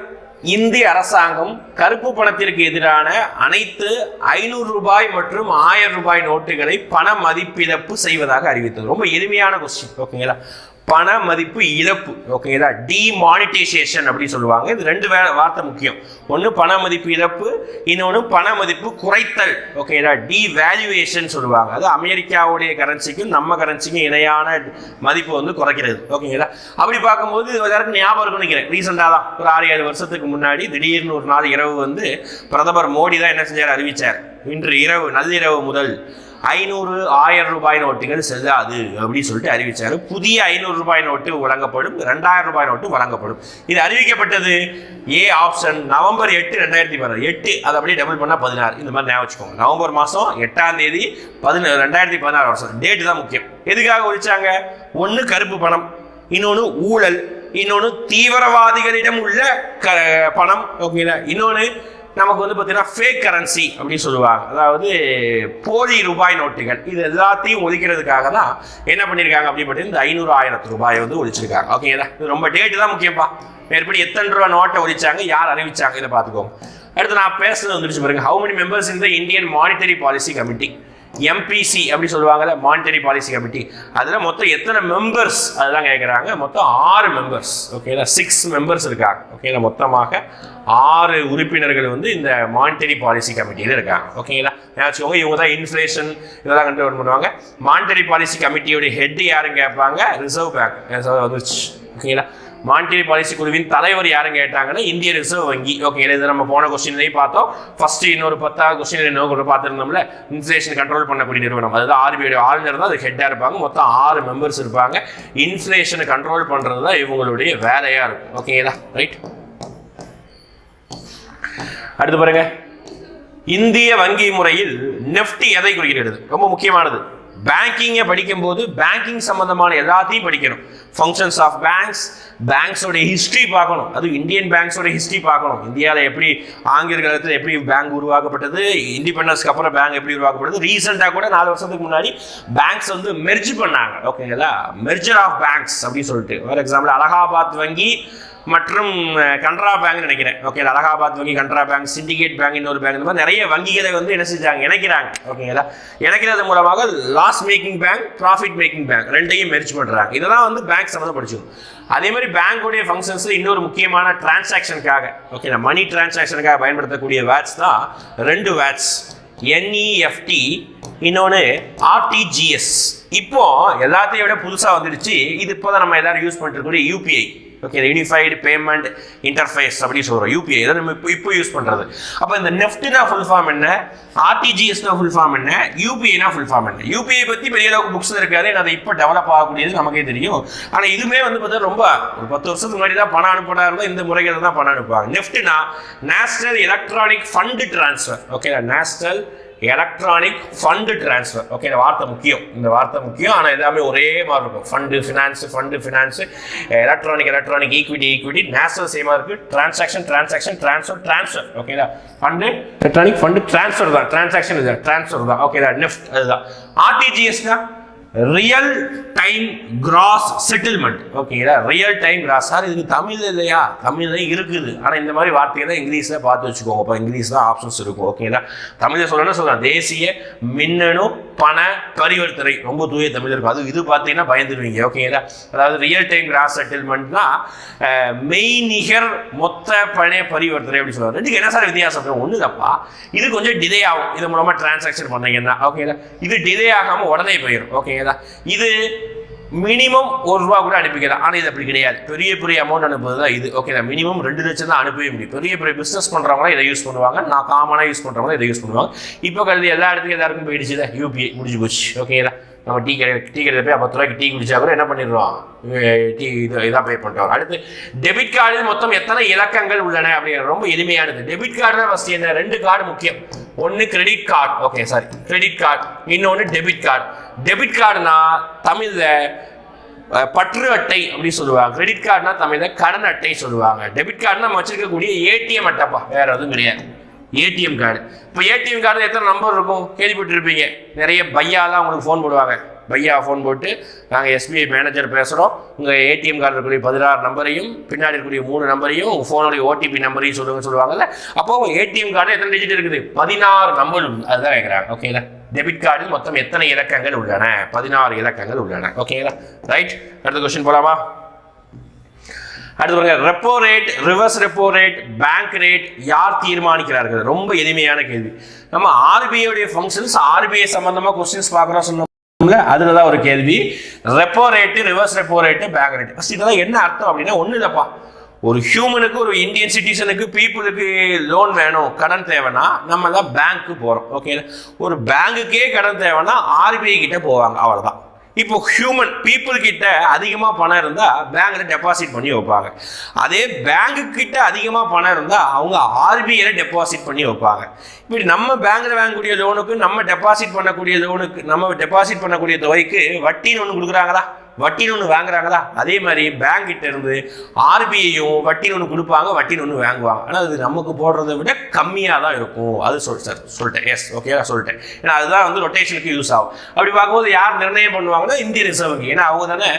இந்திய அரசாங்கம் கருப்பு பணத்திற்கு எதிரான அனைத்து 500 ரூபாய் மற்றும் 1000 ரூபாய் நோட்டுகளை பண மதிப்பிழப்பு செய்வதாக அறிவித்தது? ரொம்ப எளிமையான கொஸ்டின். ஓகேங்களா, பண மதிப்பு இழப்பு. ஓகேங்களா, டிமானிட்டைசேஷன் அப்படின்னு சொல்லுவாங்க. இது 2 வார்த்தை முக்கியம். ஒன்று பண மதிப்பு இழப்பு, இன்னொன்று பண மதிப்பு குறைத்தல். ஓகேங்களா, டிவேல்யூவேஷன் சொல்லுவாங்க. அது அமெரிக்காவுடைய கரன்சிக்கும் நம்ம கரன்சிக்கும் இணையான மதிப்பு வந்து குறைக்கிறது. ஓகேங்களா, அப்படி பார்க்கும்போது எல்லாருக்கும் ஞாபகம் இருக்கும்னு நினைக்கிறேன். ரீசெண்டாக தான் ஒரு 6-7 வருஷத்துக்கு முன்னாடி திடீர்னு ஒரு நாள் இரவு வந்து பிரதமர் மோடி தான் என்ன செஞ்சார், அறிவிச்சார், இன்று இரவு நள்ளிரவு முதல் 500, 1000 ரூபாய் நோட்டுகள் செல்லாது அப்படின்னு சொல்லிட்டு அறிவிச்சாரு. புதிய 500 ரூபாய் நோட்டு வழங்கப்படும், 2000 ரூபாய் நோட்டு வழங்கப்படும். இது அறிவிக்கப்பட்டது ஏ ஆப்ஷன் நவம்பர் 8, 2016. 8 அதை அப்படியே டபுள் பண்ணா 16. இந்த மாதிரி ஞாபகம் வச்சுக்கோங்க. நவம்பர் மாதம் 8ஆம் தேதி 2016 வருஷம். டேட்டு தான் முக்கியம். எதுக்காக ஒழிச்சாங்க? ஒன்று கருப்பு பணம், இன்னொன்று ஊழல், இன்னொன்று தீவிரவாதிகளிடம் உள்ள பணம். ஓகேங்களா, இன்னொன்று நமக்கு வந்து பார்த்தீங்கன்னா ஃபேக் கரன்சி அப்படின்னு சொல்லுவாங்க, அதாவது போலி ரூபாய் நோட்டுகள். இது எல்லாத்தையும் ஒழிக்கிறதுக்காக தான் என்ன பண்ணியிருக்காங்க அப்படின்னு பார்த்தீங்கன்னா இந்த 500, 1000 ரூபாயை வந்து ஒழிச்சிருக்காங்க. ஓகேங்களா, இது ரொம்ப டேட்டு தான் முக்கியப்பா. மேற்படி எத்தனை ரூபா நோட்டை ஒழிச்சாங்க, யார் அறிவிச்சாங்க, இதை பார்த்துக்கோங்க. அடுத்து நான் பேசுறது வந்துருச்சு பாருங்க. How many members in the Indian monetary policy committee? MPC அப்படி சொல்லுவாங்கல்ல, மானிட்டரி பாலிசி கமிட்டி. அதில் மொத்தம் எத்தனை மெம்பர்ஸ் அதுதான் கேட்குறாங்க. மொத்தம் 6 மெம்பர்ஸ். ஓகேங்களா, 6 மெம்பர்ஸ் இருக்காங்க. ஓகேங்களா, மொத்தமாக 6 உறுப்பினர்கள் வந்து இந்த மானிட்டரி பாலிசி கமிட்டியில் இருக்காங்க. ஓகேங்களா, வச்சுக்கோங்க. இவங்க தான் இன்ஃப்ளேஷன் இதெல்லாம் கண்ட்ரோல் பண்ணுவாங்க. மானிட்டரி பாலிசி கமிட்டியோட ஹெட் யாருன்னு கேட்பாங்க, ரிசர்வ் பேங்க் வந்துச்சு. ஓகேங்களா, மானிட்டரி பாலிசி குழுவின் தலைவர் யாரும் கேட்டாங்கன்னா இந்திய ரிசர்வ் வங்கி. ஓகே, இது நம்ம போன கொஸ்டின்லேயும் பார்த்தோம். ஃபர்ஸ்ட் இன்னொரு 10வது கொஸ்டின் இன்னொரு பார்த்துருந்தோம்ல, இன்ஃப்ளேஷன் கண்ட்ரோல் பண்ணக்கூடிய நிறுவனம், அதுதான் ஆர்பிஐ ஆளுநர் தான் அது ஹெட்டாக இருப்பாங்க. மொத்தம் 6 மெம்பர்ஸ் இருப்பாங்க. இன்ஃப்ளேஷனை கண்ட்ரோல் பண்ணுறது தான் இவங்களுடைய வேலையாக இருக்கும். ஓகேங்களா, ரைட். அடுத்து பாருங்க, இந்திய வங்கி முறையில் நெஃப்ட் எதை குறிக்கிறது? ரொம்ப முக்கியமானது. பேங்கிங்கை படிக்கும் போது பேங்கிங் சம்பந்தமான எல்லாத்தையும் படிக்கணும். ஃபங்க்ஷன்ஸ் ஆஃப் பேங்க்ஸ், பேங்க்ஸோட ஹிஸ்ட்ரி பார்க்கணும். அது இந்தியன் பேங்க்ஸோட ஹிஸ்ட்ரி பார்க்கணும். இந்தியாவில் எப்படி ஆங்கில காலத்தில் எப்படி பேங்க் உருவாக்கப்பட்டது, இண்டிபெண்டன்ஸ்க்கு அப்புறம் பேங்க் எப்படி உருவாக்கப்பட்டது, ரீசெண்டாக கூட 4 வருஷத்துக்கு முன்னாடி பேங்க்ஸ் வந்து மெர்ஜ் பண்ணாங்க. ஓகேங்களா, மெர்ஜர் ஆஃப் பேங்க்ஸ் அப்படின்னு சொல்லிட்டு. ஃபார் எக்ஸாம்பிள் அலகாபாத் வங்கி மற்றும் கனரா பேங்க் நினைக்கிறேன். ஓகே, அலகாபாத் வங்கி, கனரா பேங்க், சிண்டிகேட் பேங்க், இன்னொரு பேங்க், இந்த மாதிரி நிறைய வங்கிகளை வந்து என்ன செஞ்சாங்க, இணைக்கிறாங்க. ஓகேங்களா, இணைக்கிறது மூலமாக loss making bank, profit making bank ரெண்டையும் மெர்ஜ் பண்றாங்க. இதெல்லாம் வந்து பேங்க் சம்மந்தம் படிச்சிடும். அதே மாதிரி பேங்கோடைய ஃபங்க்ஷன்ஸ் இன்னொரு முக்கியமான டிரான்சாக்ஷனுக்காக, ஓகே, மணி டிரான்சாக்ஷனுக்காக பயன்படுத்தக்கூடிய வேர்ட்ஸ் தான் 2 வேர்ட்ஸ், NEFT, இன்னொன்று RTGS. இப்போ எல்லாத்தையும் விட புதுசாக வந்துடுச்சு. இது இப்போ தான் நம்ம எல்லாரும் யூஸ் பண்ணிட்டு இருக்கக்கூடிய UPI. Okay, unified payment interface அப்படி சொல்கிறோம். UPI இதை நம்ம இப்போ யூஸ் பண்ணுறது. அப்போ இந்த நெஃப்ட்னா ஃபுல் ஃபார்ம் என்ன, RTGSனா ஃபுல் ஃபார்ம் என்ன, UPIனா ஃபுல் ஃபார்ம் என்ன? UPI பற்றி பெரிய அளவுக்கு புக்ஸ் இருக்காது, அதை இப்போ டெவலப் ஆகக்கூடியது நமக்கே தெரியும். ஆனால் இதுவுமே வந்து பார்த்தா ரொம்ப ஒரு 10 வருஷத்துக்கு முன்னாடி தான் பணம் அனுப்பினா இருந்தால் இந்த முறைகளை தான் பணம் அனுப்புவாங்க. நெஃப்ட்னா national electronic fund transfer. Okay, national electronic fund transfer. Okay, இந்த வார்த்தை முக்கியம், இந்த வார்த்தை முக்கியம். ஆனால் எல்லாமே ஒரே மாதிரி இருக்கும். Fund finance, electronic equity, national சேமாக இருக்கு. Transaction, transfer. ஓகேதா, ஃபண்டு எலக்ட்ரானிக் ஃபண்டு டிரான்ஸ்ஃபர் தான், டிரான்சாக்ஷன் இது ட்ரான்ஸ்ஃபர் தான். ஓகேதா, நெஃப்ட் அதுதான். RTGSனா ரியல் டைம் கிராஸ் செட்டில்மெண்ட். ஓகேங்களா, ரியல் டைம் கிராஸ். சார் இதுக்கு தமிழ் இல்லையா? தமிழ் இருக்குது, ஆனால் இந்த மாதிரி வார்த்தைகளை இங்கிலீஷில் பார்த்து வச்சுக்கோங்க. இப்போ இங்கிலீஷ் தான் ஆப்ஷன்ஸ் இருக்கும். ஓகேங்களா, தமிழில் சொல்லலாம் தேசிய மின்னணு பண பரிவர்த்தனை, ரொம்ப தூய தமிழ் இருக்கும். அது இது பார்த்தீங்கன்னா பயந்துருவீங்க. ஓகேங்களா, அதாவது ரியல் டைம் கிராஸ் செட்டில்மெண்ட்னா மெய்நிகர் மொத்த பண பரிவர்த்தனை அப்படி சொல்லுவாங்க. ரெண்டுக்கு என்ன சார் வித்தியாசம்? ஒன்று தப்பா, இது கொஞ்சம் டிலே ஆகும். இது மூலமாக டிரான்சாக்ஷன் பண்ணீங்கன்னா. ஓகேங்களா, இது டிலே ஆகாமல் உடனே போயிடும். ஓகே, இது மினிமம் ₹1 கூட அனுப்பிக்கலாம். ஆனால் இது அப்படி கிடையாது. பெரிய அமௌண்ட் அனுப்புறது தான் இது. ஓகே, மினிமம் 2 லட்சம் தான் அனுப்பவே முடியும். பெரிய பிசினஸ் பண்றவங்க இதை யூஸ் பண்ணுவாங்க. நான் காமனாக யூஸ் பண்றவங்க இதை யூஸ் பண்ணுவாங்க. இப்போ கருதி எல்லா இடத்துக்கும் எல்லாருக்கும் போயிடுச்சு. UPI முடிஞ்சு போச்சு. ஓகேங்களா, நம்ம டீ கடையில் போய் 10 ரூபாய்க்கு டீ குடிச்சா கூட என்ன பண்ணிடுறோம், டீ இதான் பே பண்ணிட்டோம். அடுத்து டெபிட் கார்டில் மொத்தம் எத்தனை இலக்கங்கள் உள்ளன அப்படிங்கிறது ரொம்ப எளிமையானது. டெபிட் கார்டு தான் ஃபர்ஸ்ட். என்ன 2 கார்டு முக்கியம். ஒன்று credit card. Okay, sorry, credit card. இன்னொன்று டெபிட் கார்டு. டெபிட் கார்டுனா தமிழ்ல பற்று அட்டை அப்படின்னு சொல்லுவாங்க. கிரெடிட் கார்டுனா தமிழ்ல கடன் அட்டை சொல்லுவாங்க. டெபிட் கார்டு நம்ம வச்சிருக்கக்கூடிய ATM அட்டைப்பா, வேற எதுவும் கிடையாது. ATM card. இப்போ ATM கார்டு எத்தனை நம்பர் இருக்கும் கேள்விப்பட்டிருப்பீங்க. நிறைய பையாலாம் உங்களுக்கு ஃபோன் போடுவாங்க. பையா ஃபோன் போட்டு நாங்கள் SBI மேனேஜர் பேசுகிறோம், உங்கள் ATM கார்டு இருக்கக்கூடிய 16 நம்பரையும் பின்னாடி இருக்கக்கூடிய 3 நம்பரையும் உங்கள் ஃபோனுடைய OTP நம்பரையும் சொல்லுவாங்கல்ல. அப்போ உங்கள் ATM கார்டு எத்தனை டிஜிட் இருக்குது? 16 நம்பர். அதுதான் கேட்குறாங்க. ஓகேங்களா, டெபிட் கார்டில் மொத்தம் எத்தனை இலக்கங்கள் உள்ளன? 16 இலக்கங்கள் உள்ளன. ஓகேங்களா, ரைட். அடுத்த கொஸ்டின் போலாமா? அடுத்து பாருங்க, repo rate, reverse repo rate, bank rate யார் தீர்மானிக்கிறார்கள்? ரொம்ப எளிமையான கேள்வி. நம்ம RBI உடைய ஃபங்க்ஷன்ஸ், RBI சம்பந்தமா கொஸ்டின்ஸ் பார்க்குறோம் சொன்னோம்ல, அதுல தான் ஒரு கேள்வி. Repo rate, reverse repo rate, bank rate. First இதெல்லாம் என்ன அர்த்தம் அப்படின்னா, ஒண்ணு இல்லப்பா, ஒரு ஹியூமனுக்கு, ஒரு இந்தியன் சிட்டிசனுக்கு, பீப்புளுக்கு லோன் வேணும், கடன் தேவைன்னா நம்ம தான் பேங்க்கு போறோம். ஓகே, ஒரு பேங்குக்கே கடன் தேவைன்னா RBI கிட்ட போவாங்க, அவ்வளவுதான். இப்போ ஹியூமன் பீப்புள் கிட்ட அதிகமாக பணம் இருந்தால் பேங்க்ல டெபாசிட் பண்ணி வைப்பாங்க. அதே பேங்க்கு கிட்ட அதிகமாக பணம் இருந்தால் அவங்க RBIல டெபாசிட் பண்ணி வைப்பாங்க. இப்படி நம்ம பேங்க்ல வாங்கக்கூடிய லோனுக்கு, நம்ம டெபாசிட் பண்ணக்கூடிய தொகைக்கு வட்டின்னு ஒன்று கொடுக்குறாங்களா, வட்டின்னு ஒன்று வாங்குறாங்களா? அதே மாதிரி பேங்க் கிட்ட இருந்து RBIயும் வட்டின்னு ஒன்று கொடுப்பாங்க, வட்டின்னு ஒன்று வாங்குவாங்க. ஆனால் அது நமக்கு போடுறதை விட கம்மியாக தான் இருக்கும். அது சொல்லிட்டேன். எஸ், ஓகேவா, சொல்லிட்டேன். ஏன்னா அதுதான் வந்து ரொட்டேஷனுக்கு யூஸ் ஆகும். அப்படி பார்க்கும்போது யார் நிர்ணயம் பண்ணுவாங்கன்னா இந்திய ரிசர்வ் வங்கி. ஏன்னா அவங்க தானே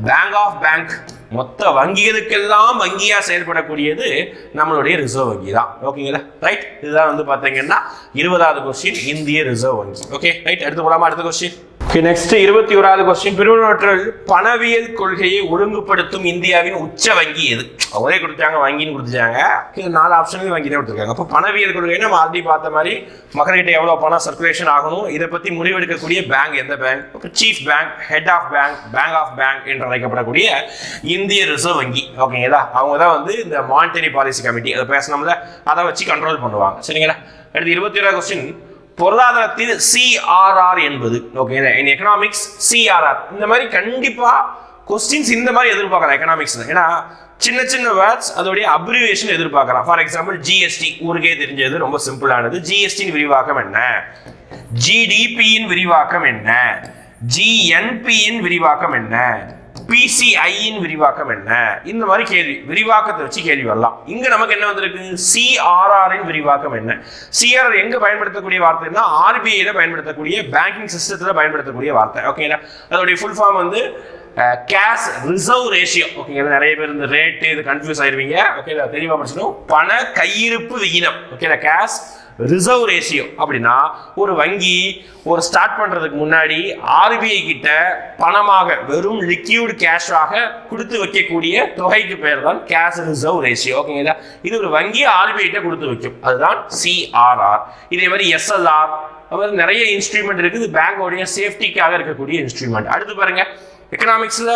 பேங்க் ஆஃப் பேங்க், மொத்த வங்கிகளுக்கெல்லாம் வங்கியா செயல்படக்கூடியது நம்மளுடைய ரிசர்வ் வங்கி தான். ஓகேங்களா, ரைட். இதுதான் வந்து பார்த்தீங்கன்னா 20வது கொஸ்டின், இந்திய ரிசர்வ் வங்கி. Okay, right. அடுத்து போலாமா? அடுத்த கொஸ்டின். நெக்ஸ்ட் 21வது கொஸ்டின். பிரிவினவற்றில் பணவியல் கொள்கையை ஒழுங்குபடுத்தும் இந்தியாவின் உச்ச வங்கி எது? அவரே கொடுத்தாங்க, வங்கின்னு கொடுத்துட்டாங்க. இது 4 ஆப்ஷன்லையும் வங்கி தான் கொடுத்துருக்காங்க. அப்போ பணவியல் கொள்கை நம்ம ஆல்ரெடி பார்த்த மாதிரி மக்கள்கிட்ட எவ்வளோ பணம் சர்க்குலேஷன் ஆகணும், இதை பற்றி முடிவெடுக்கக்கூடிய பேங்க் எந்த பேங்க்? இப்போ chief bank, head of bank, bank of bank என்று அழைக்கப்படக்கூடிய இந்திய ரிசர்வ் வங்கி. ஓகேங்களா? அவங்க தான் வந்து இந்த மானிட்டரி பாலிசி கமிட்டி, அதை பேசணும்ல, அதை வச்சு கண்ட்ரோல் பண்ணுவாங்க. சரிங்களா? அடுத்து 21வது கொஸ்டின். பொருளாதாரத்தில் CRR என்பது, ஓகே, இன் எக்கனாமிக்ஸ் CRR, இந்த மாதிரி கண்டிப்பா கொஸ்டின்ஸ் இந்த மாதிரி எதிர்பார்க்கலாம் எக்கனாமிக்ஸ்ல. ஏன்னா சின்ன சின்ன வேர்ட்ஸ் அதோடைய அப்ரிவேஷன் எதிர்பார்க்கலாம். ஃபார் எக்ஸாம்பிள் GST ஊருக்கே தெரிஞ்சது, ரொம்ப சிம்பிளானது. GST விரிவாக்கம் என்ன? GDP-யின் விரிவாக்கம் என்ன? GNP-யின் விரிவாக்கம் என்ன? PCI-யின் விரிவாக்கம் என்ன? இந்த மாதிரி கேள்வி, விரிவாக்கத்தை வச்சு கேள்வி வரலாம். இங்க நமக்கு என்ன வந்திருக்கு? CRR-இன் விரிவாக்கம் என்ன? CRR எங்க பயன்படுத்தக்கூடிய வார்த்தைன்னா RBI-ல பயன்படுத்தக்கூடிய, பேங்கிங் சிஸ்டத்துல பயன்படுத்தக்கூடிய வார்த்தை. ஓகேங்களா? அதோடைய ஃபுல் ஃபார்ம் வந்து கேஷ் ரிசர்வ் ரேஷியோ. ஓகேங்களா? நிறைய பேர் இந்த ரேட்டு இது கன்ஃபியூஸ் ஆயிருவீங்க. ஓகே, தெளிவா படிச்சணும். பண கையிருப்பு விகிதம். ஓகேங்களா? கேஷ் ரிசர்வ் ரேஷியோ அப்படின்னா ஒரு வங்கி ஒரு ஸ்டார்ட் பண்றதுக்கு முன்னாடி RBI கிட்ட பணமாக வெறும் லிக்யூட் கேஷாக கொடுத்து வைக்கக்கூடிய தொகைக்கு பேர் தான் கேஷ் ரிசர்வ் ரேஷியோ. ஓகேங்களா? இது ஒரு வங்கி RBI கிட்ட கொடுத்து வைக்கும், அதுதான் CRR. இதே மாதிரி SLR, அதாவது நிறைய இன்ஸ்ட்ருமெண்ட் இருக்குது, பேங்கோடைய சேஃப்டிக்காக இருக்கக்கூடிய இன்ஸ்ட்ருமெண்ட். அடுத்து பாருங்க, எக்கனாமிக்ஸ்ல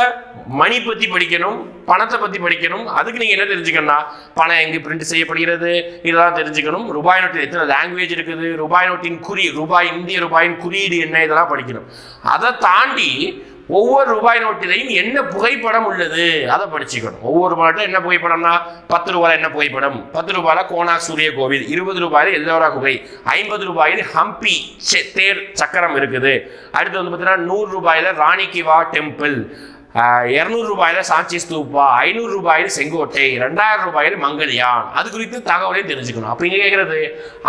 மணி பத்தி படிக்கணும், பணத்தை பத்தி படிக்கணும். அதுக்கு நீங்க என்ன தெரிஞ்சுக்கணும்னா பணம் எங்க பிரிண்ட் செய்யப்படுகிறது இதெல்லாம் தெரிஞ்சுக்கணும். ரூபாய் நோட்டில் எத்தனை லாங்குவேஜ் இருக்குது, ரூபாய் நோட்டின் ரூபாய், இந்திய ரூபாயின் குறியீடு என்ன, இதெல்லாம் படிக்கணும். அதை தாண்டி ஒவ்வொரு ரூபாய் நோட்டிலையும் என்ன புகைப்படம் உள்ளது அதை படிச்சுக்கணும். ஒவ்வொரு ரூபாயில என்ன புகைப்படம்னா 10 ரூபாயில என்ன புகைப்படம், 10 ரூபாயில கோனாக் சூரிய கோவில், 20 ரூபாயில எல்லோரா குகை, 50 ரூபாயில் ஹம்பி தேர் சக்கரம் இருக்குது. அடுத்து வந்து பார்த்தீங்கன்னா 100 ரூபாயில ராணி கி வாவ் டெம்பிள், 200 ரூபாயில சாஞ்சி ஸ்தூபா, 500 ரூபாயில் செங்கோட்டை, 2000 ரூபாயில் மங்கள்யான். அது குறித்து தகவலையும் தெரிஞ்சுக்கணும். அப்ப இங்க கேட்கறது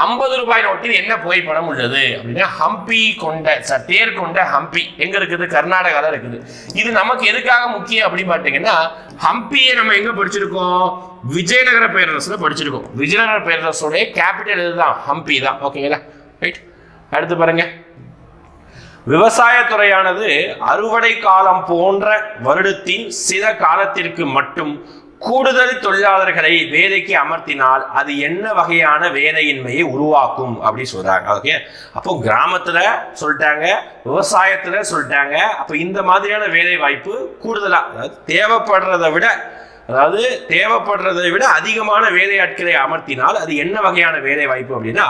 50 ரூபாய் நோட்டில் என்ன புகைப்படம் உள்ளது அப்படின்னா ஹம்பி கொண்ட தேர் கொண்ட ஹம்பி எங்க இருக்குது? கர்நாடகால இருக்குது. இது நமக்கு எதுக்காக முக்கியம் அப்படின்னு பார்த்தீங்கன்னா ஹம்பியை நம்ம எங்க படிச்சிருக்கோம்? விஜயநகர பேரரசுல படிச்சிருக்கோம். விஜயநகர பேரரசுடைய கேபிட்டல் இதுதான், ஹம்பி தான். ஓகேங்களா? ரைட். அடுத்து பாருங்க, விவசாயத்துறையானது அறுவடை காலம் போன்ற வருடத்தின் சில காலத்திற்கு மட்டும் கூடுதல் தொழிலாளர்களை வேலைக்கு அமர்த்தினால் அது என்ன வகையான வேலையின்மையை உருவாக்கும் அப்படி சொல்றாங்க. ஓகே, அப்போ கிராமத்துல சொல்லிட்டாங்க, விவசாயத்துல சொல்லிட்டாங்க. அப்போ இந்த மாதிரியான வேலை வாய்ப்பு கூடுதலா, தேவைப்படுறதை விட அதிகமான வேலையாட்களை அமர்த்தினால் அது என்ன வகையான வேலை வாய்ப்பு அப்படின்னா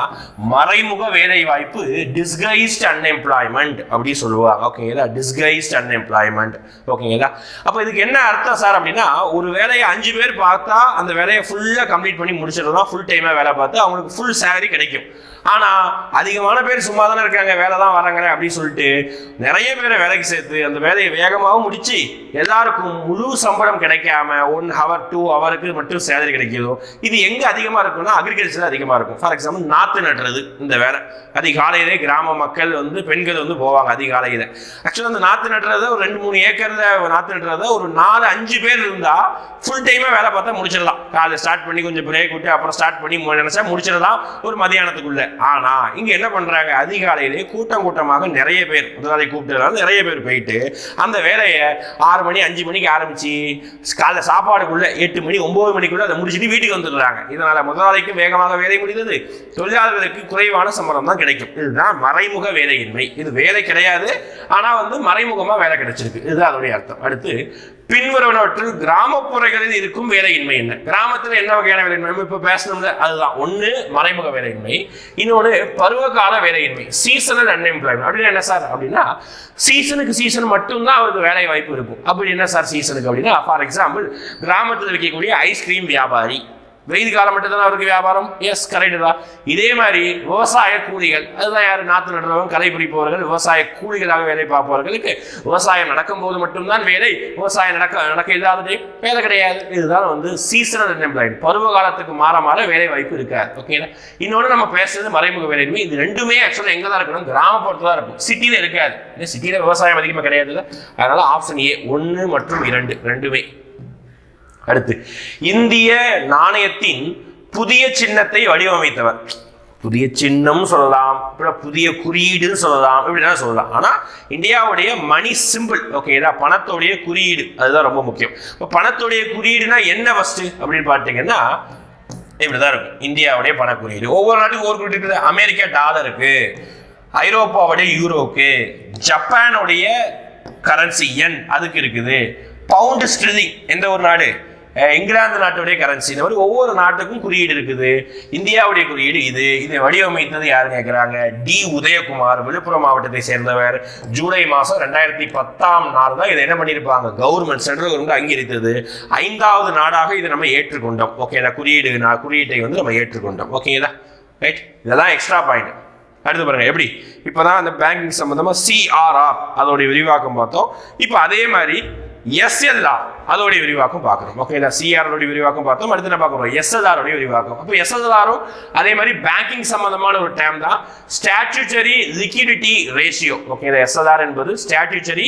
மறைமுக வேலை வாய்ப்பு, டிஸ்கைஸ்ட் அன்எம்ப்ளாய்மெண்ட் அப்படி சொல்லுவாங்க. ஓகேங்களா? Disguised unemployment. ஓகேங்களா? அப்போ இதுக்கு என்ன அர்த்தம் சார் அப்படின்னா ஒரு வேலையை 5 பேர் பார்த்தா அந்த வேலையை ஃபுல்லா கம்ப்ளீட் பண்ணி முடிச்சிடலாம், ஃபுல் டைமா வேலை பார்த்து அவங்களுக்கு ஃபுல் சேலரி கிடைக்கும். ஆனா அதிகமான பேர் சும்மா தானே இருக்காங்க, வேலை தான் வராங்க அப்படின்னு சொல்லிட்டு நிறைய பேரை வேலைக்கு சேர்த்து அந்த வேலையை வேகமாகவும் முடிச்சு எல்லாருக்கும் முழு சம்பளம் கிடைக்காம 1 ஹவர் 2 ஹவருக்கு மட்டும் சேலரி கிடைக்குதோ. இது எங்க அதிகமா இருக்கும்னா அக்ரிகல்ச்சர் அதிகமா இருக்கும். ஃபார் எக்ஸாம்பிள் நாத்து நடுறது, இந்த வேலை அதிகாலையிலே கிராம மக்கள் வந்து பெண்கள் வந்து போவாங்க அதிகாலையில. ஆக்சுவலா அந்த நாத்து நடுறத ஒரு 2-3 ஏக்கர்ல நாத்து நடுறத ஒரு 4-5 பேர் இருந்தா ஃபுல் டைமா வேலை பார்த்தா முடிச்சிடலாம். காலையில் ஸ்டார்ட் பண்ணி கொஞ்சம் பிரேக் விட்டு அப்புறம் ஸ்டார்ட் பண்ணி நினைச்சா முடிச்சிடலாம் ஒரு மதியானத்துக்குள்ள. ஆனா இங்க என்ன பண்றாங்க, அதிகாலையிலே கூட்டமாக நிறைய பேர் முதலாளி கூப்பிட்டு நிறைய பேர் போயிட்டு அந்த வேலையை 6 மணி 5 மணிக்கு ஆரம்பிச்சு காலைல சாப்பாடுக்குள்ள 8 மணி 9 மணிக்குள்ள அதை முடிச்சுட்டு வீட்டுக்கு வந்துடுறாங்க. இதனால முதலாளிக்கு வேகமாக வேலை முடிந்தது, தொழிலாளர்களுக்கு குறைவான சம்பளம் தான் கிடைக்கும். இதுதான் மறைமுக வேலையின்மை. இது வேலை கிடையாது, ஆனா வந்து மறைமுகமா வேலை கிடைச்சிருக்கு, இதுதான் அதோடைய அர்த்தம். அடுத்து பின்வருவனவற்றில் கிராமப்புறங்களில் இருக்கும் வேலையின்மை என்ன? கிராமத்துல என்ன வகையான வேலையின்மை இப்ப பேசணும்ல, அதுதான். ஒண்ணு மறைமுக வேலையின்மை, இன்னொன்று பருவகால வேலையின்மை, சீசனல் அன்எம்ப்ளாய்மெண்ட். அப்படின்னு என்ன சார் அப்படின்னா சீசனுக்கு சீசன் மட்டும்தான் அவருக்கு வேலை வாய்ப்பு இருக்கும். அப்படி என்ன சார் சீசனுக்கு அப்படின்னா ஃபார் எக்ஸாம்பிள் கிராமத்தில் இருக்கக்கூடிய ஐஸ்கிரீம் வியாபாரி, வெயில் காலம் மட்டும் தான் அவருக்கு வியாபாரம். எஸ், கரெக்ட் தான். இதே மாதிரி விவசாய கூலிகள், அதுதான் யாரு? நாற்று நடுறவங்க, களை பிடிப்பவர்கள், விவசாய கூலிகளாக வேலை பார்ப்பவர்களுக்கு விவசாயம் நடக்கும் போது மட்டும்தான் வேலை, விவசாயம் நடக்க இல்லாததே வேலை கிடையாது. இதுதான் வந்து சீசனல் அன்எம்ப்ளாய்மெண்ட். பருவ காலத்துக்கு மாற வேலை வாய்ப்பு இருக்காது. ஓகேங்களா? இன்னொன்று நம்ம பேசுறது மறைமுக வேலையின்மை. இது ரெண்டுமே ஆக்சுவலாக எங்க தான் இருக்கணும்? கிராமப்புறத்துல தான் இருக்கும், சிட்டியில இருக்காது. சிட்டியில விவசாயம் அதிகமாக கிடையாது. அதனால ஆப்ஷன் ஏ 1 மற்றும் 2 ரெண்டுமே. அடுத்து இந்திய நாணயத்தின் புதிய சின்னத்தை வடிவமைத்தவர். புதிய சின்னம் சொல்லலாம், புதிய குறியீடுன்னு சொல்லலாம், இப்படிதான் சொல்லலாம். ஆனால் இந்தியாவுடைய மணி சிம்பிள், ஓகேங்களா, பணத்தோடைய குறியீடு அதுதான் ரொம்ப முக்கியம். இப்போ பணத்தோடைய குறியீடுனா என்ன ஃபர்ஸ்ட் அப்படின்னு பார்த்தீங்கன்னா இப்படிதான் இருக்கும். இந்தியாவுடைய பண குறியீடு ஒவ்வொரு நாட்டுக்கும் ஒவ்வொரு குறியீடு இருக்குது. அமெரிக்கா டாலருக்கு, ஐரோப்பாவுடைய யூரோக்கு, ஜப்பானுடைய கரன்சி யென் அதுக்கு இருக்குது, பவுண்ட் ஸ்டெர்லிங் எந்த ஒரு நாடு, இங்கிலாந்து நாட்டுடைய கரன்சி. இந்த மாதிரி ஒவ்வொரு நாட்டுக்கும் குறியீடு இருக்குது. இந்தியாவுடைய குறியீடு இது. இதை வடிவமைத்தது யாருன்னு கேட்குறாங்க. டி உதயகுமார், விழுப்புரம் மாவட்டத்தை சேர்ந்தவர். ஜூலை மாதம் 2010 தான் இதை என்ன பண்ணியிருப்பாங்க, கவர்மெண்ட், சென்ட்ரல் கவர்மெண்ட் அங்கீகரித்தது. 5வது நாடாக இதை நம்ம ஏற்றுக்கொண்டோம். ஓகேதா, குறியீட்டை வந்து நம்ம ஏற்றுக்கொண்டோம். ஓகேதா, ரைட். இதெல்லாம் எக்ஸ்ட்ரா பாயிண்ட். அடுத்து பாருங்க எப்படி இப்போதான் அந்த பேங்கிங் சம்பந்தமா சிஆர்ஆர் அதோடைய விரிவாக்கம் பார்த்தோம். இப்போ அதே மாதிரி எஸ்எல்ஆர் அதோடைய விரிவாக்கம் பார்க்குறோம். ஓகேங்களா, சிஆரோடைய விரிவாக்கம் பார்த்தோம். அடுத்து என்ன பார்க்குறோம், எஸ்எல்ஆரோடைய விரிவாக்கம். அப்போ எஸ்எல்ஆரும் அதே மாதிரி பேங்கிங் சம்பந்தமான ஒரு டேம் தான், ஸ்டாட்யூட்டரி லிக்விடிட்டி ரேஷியோ. ஓகேங்களா, எஸ்எல்ஆர் என்பது ஸ்டாட்யூட்டரி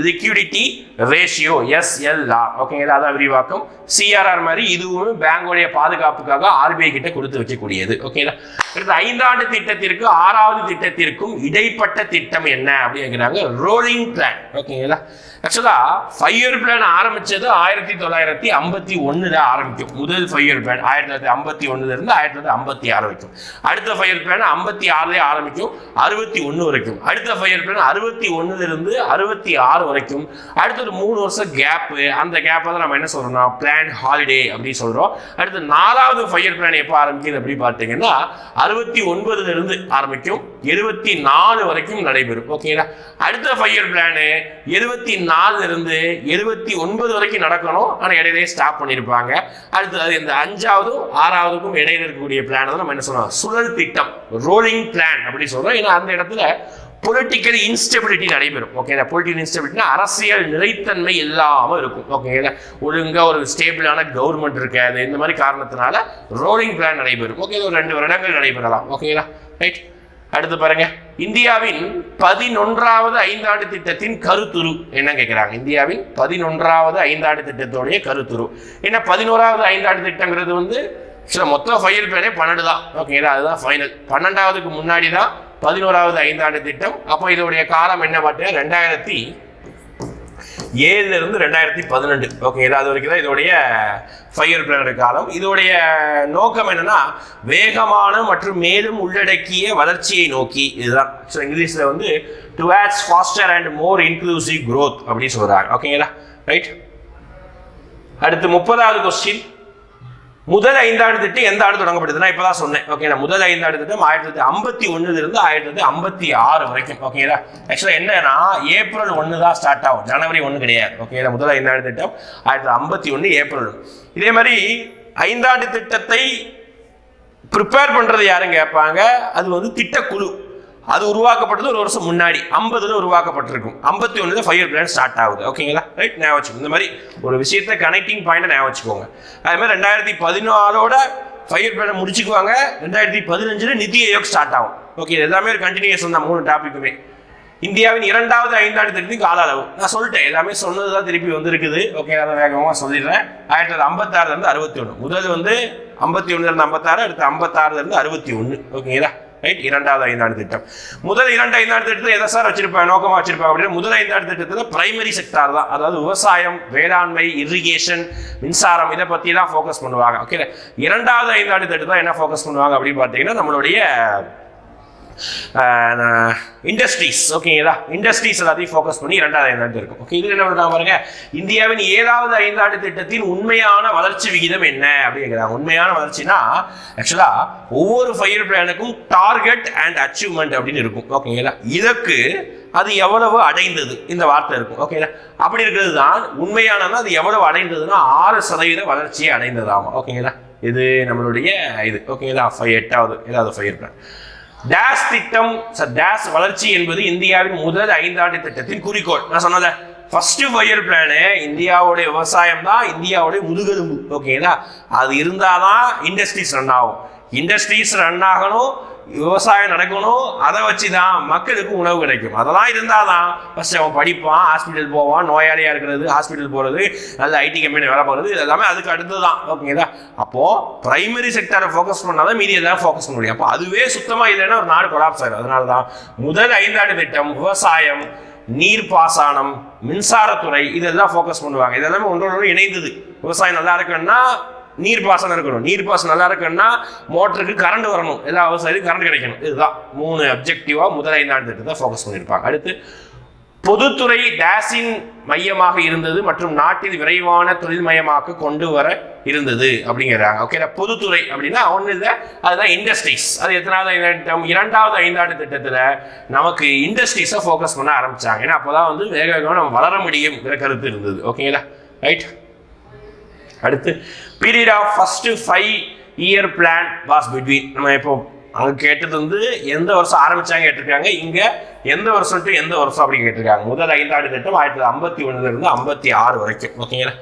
லிக்விடிட்டி ரேஷியோ, எஸ்எல்ஆர். ஓகேங்களா, அதான் விரிவாக்கம். சிஆர்ஆர் மாதிரி இதுவும் பேங்கோடைய பாதுகாப்புக்காக ஆர்பிஐ கிட்ட கொடுத்து வைக்கக்கூடியது. ஓகேங்களா, அடுத்து 5 ஆண்டு திட்டத்திற்கு 6வது திட்டத்திற்கும் இடைப்பட்ட திட்டம் என்ன அப்படிங்கிறாங்க, ரோலிங் பிளான். ஓகேங்களா, ஆக்சுவலா 5 இயர் பிளான் ஆரம்பிச்சது 1951 ஆரம்பிக்கும். முதல் 5 இயர் பிளான் 1951 இருந்து 1956 வரைக்கும். அடுத்த 5 இயர் பிளான் 56 ஆரம்பிக்கும், 61 வரைக்கும். அடுத்த 5 இயர் பிளான் 61 இருந்து 66 வரைக்கும். அடுத்தது 3 வருஷம் கேப். அந்த கேப்பை தான் நம்ம என்ன சொல்றோம்னா பிளான் ஹாலிடே அப்படி சொல்றோம். அடுத்து 4வது 5 இயர் பிளான் எப்போ ஆரம்பிக்குது அப்படி பார்த்தீங்கன்னா 69 இருந்து ஆரம்பிக்கும், 74 வரைக்கும் நடைபெறும். ஓகேங்களா, அடுத்த 5 இயர் பிளான் 74 இருந்து 79 வரைக்கும் நடக்கணும். ஆனால் இடையிலே ஸ்டாப் பண்ணியிருப்பாங்க. அடுத்து இந்த 5ஆவதும் 6ஆவதுக்கும் இடையில இருக்கக்கூடிய பிளான் தான் நம்ம என்ன சொல்றோம், சுழல் திட்டம், ரோலிங் பிளான் அப்படி சொல்றோம். ஏன்னா அந்த இடத்துல பொலிட்டிக்கல் இன்ஸ்டெபிலிட்டி நடைபெறும். ஓகேங்களா, பொலிட்டிக்கல் இன்ஸ்டெபிலிட்டினா அரசியல் நிலைத்தன்மை இல்லாமல் இருக்கும். ஓகேங்களா, ஒழுங்கா ஒரு ஸ்டேபிளான கவர்மெண்ட் இருக்காது. இந்த மாதிரி காரணத்தினால ரோலிங் பிளான் நடைபெறும். ஓகே, ஒரு 2 வருடங்கள் நடைபெறலாம். ஓகேங்களா, ரைட். அடுத்து பாருங்க, இந்தியாவின் 11வது 5 ஆண்டு திட்டத்தின் கருத்துரு என்ன கேட்கிறாங்க. இந்தியாவின் 11வது 5 ஆண்டு திட்டத்தோடைய கருத்துரு என்ன. 11வது 5 ஆண்டு திட்டங்கிறது வந்து சில மொத்தம் 5 இயர் பிளானே 12 தான். ஓகேங்களா, அதுதான் ஃபைனல். 12வதுக்கு முன்னாடி தான் 11வது 5 ஆண்டு திட்டம். அப்போ இதோடைய காலம் என்ன பார்த்தீங்கன்னா 2007 இருந்து 2012. ஓகேங்களா, அது வரைக்கும் தான் இதோடைய 5 இயர் பிளான் காலம். இதோடைய நோக்கம் என்னன்னா வேகமான மற்றும் மேலும் உள்ளடக்கிய வளர்ச்சியை நோக்கி. இதுதான் இங்கிலீஷ்ல வந்து towards pastor and more inclusive growth அப்படின்னு சொல்றாங்க. ஓகேங்களா, ரைட். அடுத்து 30வது கொஸ்டின், முதல் 5 ஆண்டு திட்டம் எந்த ஆண்டு தொடங்கப்பட்டதுன்னா இப்பதான் சொன்னேன். ஓகேங்களா, முதல் 5 ஆண்டு திட்டம் 1951 இருந்து 1956 வரைக்கும். ஓகேங்களா, ஆக்சுவலா என்னன்னா ஏப்ரல் 1 தான் ஸ்டார்ட் ஆகும், ஜனவரி 1 கிடையாது. ஓகேங்களா, முதல் 5 ஆண்டு திட்டம் 1951 ஏப்ரல். இதே மாதிரி 5 ஆண்டு திட்டத்தை ப்ரிப்பேர் பண்றது யாருன்னு கேட்பாங்க. அது வந்து திட்டக்குழு. அது உருவாக்கப்பட்டது ஒரு வருஷம் முன்னாடி 50ல உருவாக்கப்பட்டிருக்கும். 51 5 இயர் பிளான் ஸ்டார்ட் ஆகுது. ஓகேங்களா, ரைட். ஞாபகம் வச்சுக்கோங்க. இந்த மாதிரி ஒரு விஷயத்தை கனெக்டிங் பாயிண்ட் ஞாபகம் வச்சுக்கோங்க. அதே மாதிரி 2014ஓட 5 இயர் பிளான் முடிச்சுக்குவாங்க. 2015 நிதி ஆயோக் ஸ்டார்ட் ஆகும். ஓகே, எல்லாமே ஒரு கண்டினியூஷன் தான் 3 டாபிக்குமே. இந்தியாவின் 2வது 5 ஆண்டு திட்டத்தின் கால அளவு நான் சொல்லிட்டேன். எல்லாமே சொன்னதுதான் திருப்பி வந்திருக்குது. ஓகே, அதை வேகமாக சொல்லிடுறேன். 1956 இருந்து 61. முதல் வந்து 51 இருந்து 56, அடுத்து 56 இருந்து 61. ஓகேங்களா, ரைட். 2வது 5 ஆண்டு திட்டம். முதல் 2 5 ஆண்டு திட்டத்தை எதை சார் வச்சிருப்பாங்க, நோக்கமா வச்சிருப்பாங்க அப்படின்னா முதல் 5 ஆண்டு திட்டத்தில் பிரைமரி செக்டார் தான். அதாவது விவசாயம், வேளாண்மை, இரிகேஷன், மின்சாரம் இதை பத்தி தான் ஃபோக்கஸ் பண்ணுவாங்க. ஓகே, 2வது 5 ஆண்டு திட்டத்தை என்ன ஃபோக்கஸ் பண்ணுவாங்க அப்படின்னு பார்த்தீங்கன்னா நம்மளுடைய இண்டஸ்ட்ரீஸ். ஓகேங்களா, இண்டஸ்ட்ரீஸ் எல்லாத்தையும் ஃபோக்கஸ் பண்ணி 2வது 5 ஆண்டு இருக்கும். ஓகே, இது என்ன பண்ணுறாங்க பாருங்க, இந்தியாவின் 7வது 5 ஆண்டு திட்டத்தின் உண்மையான வளர்ச்சி விகிதம் என்ன அப்படிங்கிறாங்க. உண்மையான வளர்ச்சினா ஆக்சுவலா ஒவ்வொரு 5 இயர் பிளானுக்கும் டார்கெட் அண்ட் அச்சீவ்மெண்ட் அப்படின்னு இருக்கும். ஓகேங்களா, இதற்கு அது எவ்வளவு அடைந்தது இந்த வார்த்தை இருக்கும். ஓகேங்களா, அப்படி இருக்கிறது தான் உண்மையானது. அது எவ்வளவு அடைந்ததுன்னா 6% வளர்ச்சியை அடைந்ததாமா. ஓகேங்களா, இது நம்மளுடைய இது. ஓகேங்களா, 8வது 5 இயர் பிளான். டேஷ் திட்டம், டேஷ் வளர்ச்சி என்பது இந்தியாவின் முதல் 5 ஆண்டு திட்டத்தின் குறிக்கோள். நான் சொன்னத ஃபர்ஸ்ட் 5 இயர் பிளானு இந்தியாவுடைய விவசாயம் தான் இந்தியாவுடைய முதுகெலும்பு. ஓகேங்களா, அது இருந்தாதான் இண்டஸ்ட்ரீஸ் ரன் ஆகும். இண்டஸ்ட்ரீஸ் ரன் ஆகணும், விவசாயம் நடக்கணும், அதை வச்சு தான் மக்களுக்கு உணவு கிடைக்கும். அதெல்லாம் இருந்தால் தான் ஃபஸ்ட் அவன் படிப்பான், ஹாஸ்பிட்டல் போவான், நோயாளியாக இருக்கிறது ஹாஸ்பிட்டல் போகிறது, நல்ல ஐடி கம்பெனி வேலை போகிறது, இது எல்லாமே அதுக்கு அடுத்து தான். ஓகேங்களா? அப்போது பிரைமரி செக்டரை ஃபோக்கஸ் பண்ணால் தான் மீதி எதாவது ஃபோக்கஸ் பண்ண முடியும். அப்போ அதுவே சுத்தமாக இல்லைன்னா ஒரு நாடு கொலாப்ஸ் ஆகிடும். அதனால தான் முதல் 5 ஆண்டு திட்டம் விவசாயம், நீர்ப்பாசனம், மின்சாரத்துறை இதெல்லாம் ஃபோக்கஸ் பண்ணுவாங்க. இதெல்லாமே ஒன்றோடு இணைந்தது. விவசாயம் நல்லா இருக்குன்னா நீர்ப்பாசனம் இருக்கணும், நீர்ப்பாசனம் நல்லா இருக்குன்னா மோட்டருக்கு கரண்ட் வரணும், எல்லா விவசாயிக்கும் கரண்ட் கிடைக்கணும். இதுதான் 3 அப்ஜெக்டிவா முதல் 5 ஆண்டு திட்டத்தை ஃபோக்கஸ் பண்ணியிருப்பாங்க. அடுத்து பொதுத்துறை டேஸின் மையமாக இருந்தது மற்றும் நாட்டில் விரைவான தொழில்மயமாக்க கொண்டு வர இருந்தது அப்படிங்கிறாங்க. ஓகே, பொதுத்துறை அப்படின்னா ஒன்றும் இல்லை, அதுதான் இண்டஸ்ட்ரீஸ். அது எத்தனாவது 2வது 5 ஆண்டு திட்டத்தில் நமக்கு இண்டஸ்ட்ரீஸை ஃபோக்கஸ் பண்ண ஆரம்பிச்சாங்க. ஏன்னா அப்போதான் வந்து வேக வேகமாக நம்ம வளர முடியும் கருத்து இருந்தது. ஓகேங்களா? ரைட். அடுத்து period of first 5 year plan was between. நம்ம இப்போ அங்கே கேட்டது வந்து எந்த வருஷம் ஆரம்பிச்சாங்க கேட்டிருக்காங்க, இங்கே எந்த வருஷம் டு எந்த வருஷம் அப்படின்னு கேட்டிருக்காங்க. முதல் 5 ஆண்டு திட்டம் 1951 56 வரைக்கும். ஓகேங்களா?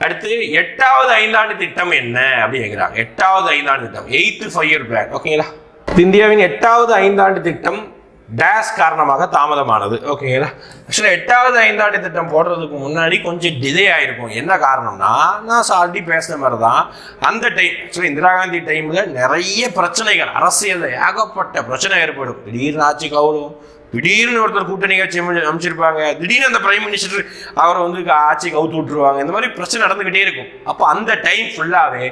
அடுத்து 8வது 5 ஆண்டு திட்டம் என்ன அப்படின்னு கேட்குறாங்க. 8வது 5 ஆண்டு திட்டம் 8th 5 இயர் பிளான். ஓகேங்களா? இந்தியாவின் 8வது 5 ஆண்டு திட்டம் டேஸ் காரணமாக தாமதமானது. ஓகேங்களா? ஆக்சுவலாக 8வது 5 ஆண்டு திட்டம் போடுறதுக்கு முன்னாடி கொஞ்சம் டிலே ஆகிருக்கும். என்ன காரணம்னா நான் ஆல்ரெடி பேசின மாதிரி தான் அந்த டைம் ஆக்சுவலாக இந்திரா காந்தி டைமில் நிறைய பிரச்சனைகள், அரசியலில் ஏகப்பட்ட பிரச்சனை ஏற்படும். திடீர்னு ஆட்சி கவுரும், திடீர்னு ஒருத்தர் கூட்டணி கட்சி அமைச்சிருப்பாங்க, திடீர்னு அந்த பிரைம் மினிஸ்டர் அவரை வந்து ஆட்சி கவுத்து விட்டுருவாங்க. இந்த மாதிரி பிரச்சனை நடந்துகிட்டே இருக்கும். அப்போ அந்த டைம் ஃபுல்லாகவே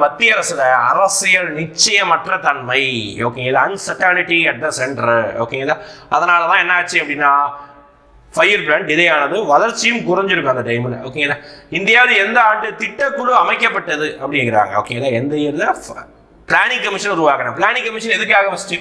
மத்திய அரசுல அரசியல் நிச்சயமற்ற தன்மை. ஓகேங்களா? Uncertainty at the centre. ஓகேங்களா? அதனால தான் என்ன ஆச்சு அப்படின்னா 5 இயர் பிளான் டிலே ஆனது, வளர்ச்சியும் குறைஞ்சிருக்கும் அந்த டைமில். ஓகேங்களா? இந்தியாவில் எந்த ஆண்டு திட்டக்குழு அமைக்கப்பட்டது அப்படிங்கிறாங்க. ஓகேங்களா? எந்த இயர்ல பிளானிங் கமிஷன் உருவாக்கணும். பிளானிங் கமிஷன் எதுக்காக ஃபர்ஸ்ட்?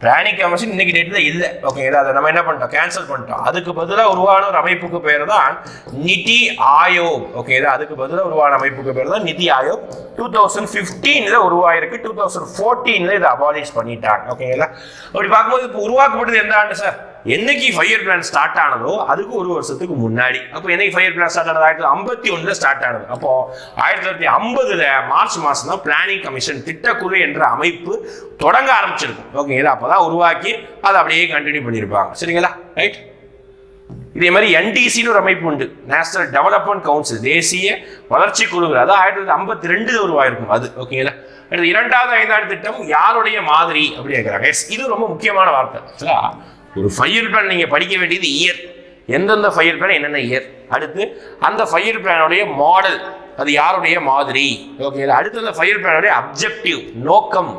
பிளானிங் கமிஷன் இன்னைக்கு டேட்ல இல்லை. ஓகேங்களா? அதை நம்ம என்ன பண்ணிட்டோம், கேன்சல் பண்ணிட்டோம். அதுக்கு பதிலாக உருவான ஒரு அமைப்புக்கு பேர் தான் நிதி ஆயோக். ஓகேங்களா? அதுக்கு பதிலாக உருவான அமைப்புக்கு பேர் தான் நிதி ஆயோக். 2015 உருவாயிருக்கு, 2014 இதை அபாலிஷ் பண்ணிட்டாங்க. ஓகேங்களா? அப்படி பார்க்கும்போது இப்போ உருவாக்கப்பட்டது எந்த ஆண்டு சார்? என்னைக்கு 5 இயர் பிளான் ஸ்டார்ட் ஆனதோ அதுக்கு ஒரு வருஷத்துக்கு முன்னாடி. அப்போ என்னைக்கு 5 இயர் பிளான் ஸ்டார்ட் ஆனது? 1951 ஸ்டார்ட் ஆனது. அப்போ 1950 மார்ச் மாசம் தான் பிளானிங் கமிஷன் திட்டக்குழு என்ற அமைப்பு தொடங்க ஆரம்பிச்சிருக்கும். ஓகேங்களா? அப்போதான் உருவாக்கி அதை அப்படியே கண்டினியூ பண்ணியிருப்பாங்க. சரிங்களா? ரைட். இதே மாதிரி என்டிசின்னு ஒரு அமைப்பு உண்டு, நேஷனல் டெவலப்மெண்ட் கவுன்சில், தேசிய வளர்ச்சி குழுவில். அதான் 1952 உருவாயிருக்கும் அது. ஓகேங்களா? அடுத்து 2வது 5 ஆண்டு திட்டம் யாருடைய மாதிரி அப்படி கேட்குறாங்க. இது ரொம்ப முக்கியமான வார்த்தை. ஆக்சுவலா ஒரு 5 இயர் பிளான் நீங்க படிக்க வேண்டியது இயர், எந்தெந்த 5 இயர் பிளான் என்னென்ன இயர், அடுத்து அந்த 5 இயர் பிளானுடைய மாடல், அது யாருடைய மாதிரி. ஓகேங்களா? அடுத்து அந்த 5 இயர் பிளானுடைய அப்ஜெக்டிவ், நோக்கம்,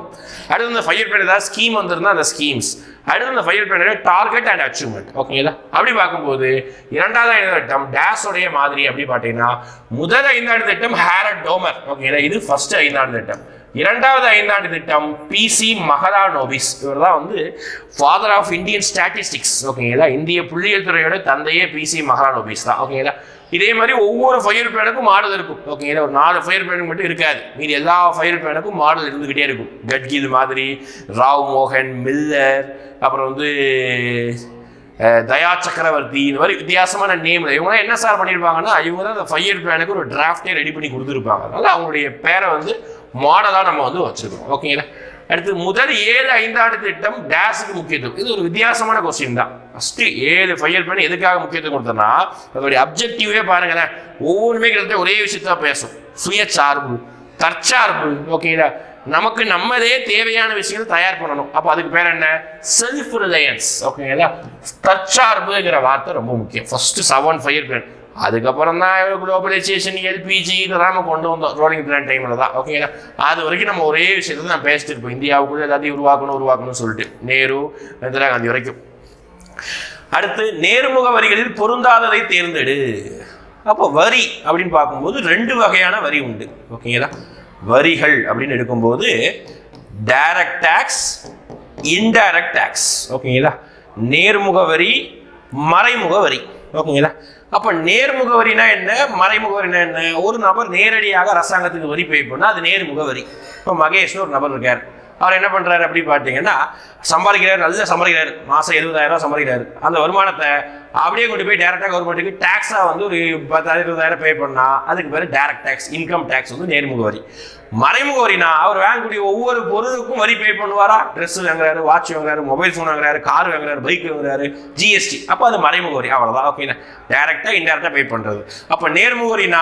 அடுத்து அந்த 5 இயர் பிளான் ஏதாவது ஸ்கீம் வந்திருந்தா அந்த ஸ்கீம்ஸ், அடுத்து அந்த 5 இயர் பிளானுடைய டார்கெட் அண்ட் அச்சீவ்மெண்ட். ஓகேங்களா? அப்படி பார்க்கும்போது 2வது 5 ஆண்டு திட்டம் டேஸோடைய மாதிரி அப்படி பார்த்தீங்கன்னா முதல் 5 ஆண்டு திட்டம் ஹாரட் டோமர். ஓகேங்களா? இது ஃபர்ஸ்ட் 5 ஆண்டு திட்டம். 2வது 5 ஆண்டு திட்டம் பிசி மஹலானோபிஸ். இவர் தான் வந்து ஃபாதர் ஆஃப் இந்தியன் ஸ்டாட்டிஸ்டிக்ஸ். ஓகேங்களா? இந்திய புள்ளியியல் துறையோட தந்தையே பிசி மஹலானோபிஸ் தான். ஓகேங்களா? இதே மாதிரி ஒவ்வொரு 5 இயர் பிளானுக்கும் மாடல் இருக்கும். ஓகேங்களா? ஒரு 4 5 இயர் பிளானுக்கு மட்டும் இருக்காது, மீதி எல்லா 5 இயர் பிளானுக்கும் மாடல் இருந்துகிட்டே இருக்கும். கட்கில் மாதிரி, ராவ் மோகன், மில்லர், அப்புறம் வந்து தயா சக்கரவர்த்தி, இந்த மாதிரி வித்தியாசமான நேம்ல இவங்க என்ன சார் பண்ணியிருப்பாங்கன்னா இவங்க தான் அந்த 5 இயர் பிளானுக்கு ஒரு டிராஃப்டே ரெடி பண்ணி கொடுத்துருப்பாங்க. அதனால அவங்களுடைய பேரை வந்து மாடலாக நம்ம வந்து வச்சிருக்கோம். ஓகேங்களா? அடுத்து முதல் 7 5 ஆண்டு திட்டம் டேஸுக்கு முக்கியத்துவம். இது ஒரு வித்தியாசமான கொஸ்டின் தான். ஃபர்ஸ்ட் 7 5 இயர் பிளான் எதுக்காக முக்கியத்துவம் கொடுத்தோம்னா அதோடைய அப்ஜெக்டிவே பாருங்களேன், ஒவ்வொன்றுமே கிட்டத்தட்ட ஒரே விஷயத்த பேசும். சுயசார்பு, தற்சார்பு. ஓகேங்களா? நமக்கு நம்மளே தேவையான விஷயங்கள் தயார் பண்ணணும். அப்போ அதுக்கு பேர் என்ன? Self Reliance. ஓகேங்களா? தற்சார்புங்கிற வார்த்தை ரொம்ப முக்கியம். First 7 5 year plan. அதுக்கப்புறம் தான் குளோபலைசேஷன், எல்பிஜி இதெல்லாம் நம்ம கொண்டு வந்தோம் ரோலிங் பிளான் டைமில் தான். ஓகேங்களா? அது வரைக்கும் நம்ம ஒரே விஷயத்தை தான் பேசிட்டு இருப்போம், இந்தியாவுக்குள்ள எல்லாத்தையும் உருவாக்கணும்னு சொல்லிட்டு, நேரு இந்திரா காந்தி வரைக்கும். அடுத்து நேர்முக வரிகளில் பொருந்தாததை தேர்ந்தெடு. அப்போ வரி அப்படின்னு பார்க்கும்போது 2 வகையான வரி உண்டு. ஓகேங்களா? வரிகள் அப்படின்னு எடுக்கும்போது டைரக்ட் டாக்ஸ், இன்டைரக்ட் டாக்ஸ். ஓகேங்களா? நேர்முக வரி, மறைமுக வரி. ஓகேங்களா? அப்போ நேர்முக வரினா என்ன, மறைமுக வரினா என்ன? ஒரு நபர் நேரடியாக அரசாங்கத்துக்கு வரி பே பண்ணால் அது நேர்முக வரி. இப்போ மகேஷ்னு ஒரு நபர் இருக்கார், அவர் என்ன பண்ணுறாரு அப்படி பார்த்தீங்கன்னா சம்பாதிக்கிறார், நல்லா சம்பாதிக்கிறார், மாதம் 70,000 சம்பாதிக்கிறாரு. அந்த வருமானத்தை அப்படியே கொண்டு போய் டேரெக்டாக கவர்மெண்ட்டுக்கு டேக்ஸாக வந்து ஒரு 10,000 20,000 பே பண்ணால் அதுக்கு பேர் டேரக்ட் டேக்ஸ், இன்கம் டேக்ஸ் வந்து நேர்முக வரி. மறைமுக வரினா அவர் வாங்கக்கூடிய ஒவ்வொரு பொருளுக்கும் வரி பே பண்ணுவாரா? ட்ரெஸ் வாங்குறாரு, வாட்ச் வாங்குறாரு, மொபைல் ஃபோன் வாங்குறாரு, கார் வாங்குறாரு, பைக் வாங்குறாரு, ஜிஎஸ்டி. அப்போ அது மறைமுக வரி, அவ்வளோதான். ஓகேண்ணா, டைரக்டா இன்டைரக்டா பே பண்றது. அப்போ நேர்முக வரினா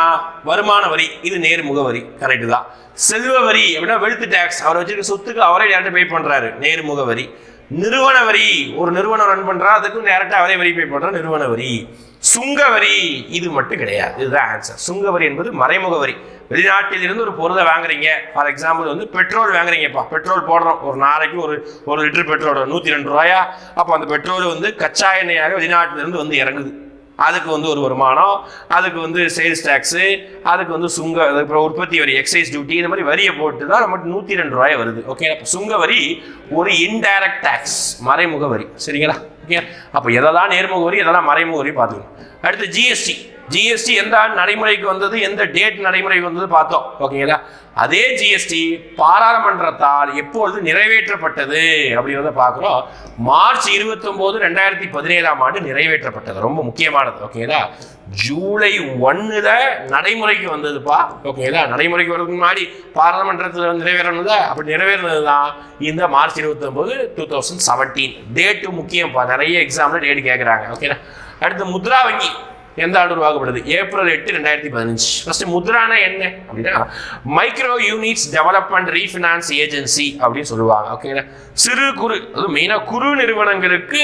வருமான வரி, இது நேர்முக வரி, கரெக்டு தான். செல்வ வரி அப்படின்னா வெல்த் டேக்ஸ், அவர் வச்சிருக்க சொத்துக்கு அவரே டேரக்டா பே பண்றாரு, நேர்முக வரி. நிறுவன வரி, ஒரு நிறுவனம் ரன் பண்றா, அதுக்கும் டேரக்டா அவரே வரி பே பண்ற நிறுவன வரி. சுங்க வரி இது மட்டும் கிடையாது, இதுதான் ஆன்சர். சுங்க வரி என்பது மறைமுக வரி. வெளிநாட்டில் இருந்து ஒரு பொருளை வாங்குறீங்க, ஃபார் எக்ஸாம்பிள் வந்து பெட்ரோல் வாங்குறீங்கப்பா, பெட்ரோல் போடுறோம், ஒரு நாளைக்கு ஒரு லிட்டர் பெட்ரோல் 102 ரூபாயா. அப்போ அந்த பெட்ரோல் வந்து கச்சா எண்ணெயாக வெளிநாட்டிலிருந்து வந்து இறங்குது, அதுக்கு வந்து ஒரு வருமானம், அதுக்கு வந்து சேல்ஸ் டேக்ஸு, அதுக்கு வந்து சுங்க, அப்புறம் உற்பத்தி வரி, எக்ஸைஸ் டியூட்டி, இந்த மாதிரி வரியை போட்டு தான் நமக்கு 102 ரூபாய் வருது. ஓகே, அப்போ சுங்க வரி ஒரு இன்டைரக்ட் டேக்ஸ், மறைமுக வரி. சரிங்களா? ஓகே, அப்போ எதெல்லாம் நேர்முக வரி, எதெல்லாம் மறைமுக வரி பார்த்துக்கணும். அடுத்து ஜிஎஸ்டி. ஜிஎஸ்டி எந்த நடைமுறைக்கு வந்தது, எந்த டேட் நடைமுறைக்கு வந்தது பார்த்தோம். ஓகேங்களா? அதே ஜிஎஸ்டி பாராளுமன்றத்தால் எப்பொழுது நிறைவேற்றப்பட்டது அப்படிங்கிறத பார்க்குறோம். மார்ச் 29, 2017 நிறைவேற்றப்பட்டது. ரொம்ப முக்கியமானது. ஓகேங்களா? ஜூலை 1 நடைமுறைக்கு வந்ததுப்பா. ஓகேங்களா? நடைமுறைக்கு வரதுக்கு முன்னாடி பாராளுமன்றத்தில் நிறைவேறணுதா, அப்படி நிறைவேறினது தான் இந்த மார்ச் 29, 2017. டேட்டு முக்கியம்ப்பா, நிறைய எக்ஸாம்ல டேட் கேட்குறாங்க. ஓகேங்களா? அடுத்து முத்ரா வங்கி எந்த ஆண்டு உருவாக்கப்படுது? ஏப்ரல் 8, 2015. ஃபர்ஸ்ட் முத்ரானா என்ன அப்படின்னா micro units development refinance agency அப்படின்னு சொல்லுவாங்க. ஓகேங்களா? சிறு குறு, அது மெயினாக குறு நிறுவனங்களுக்கு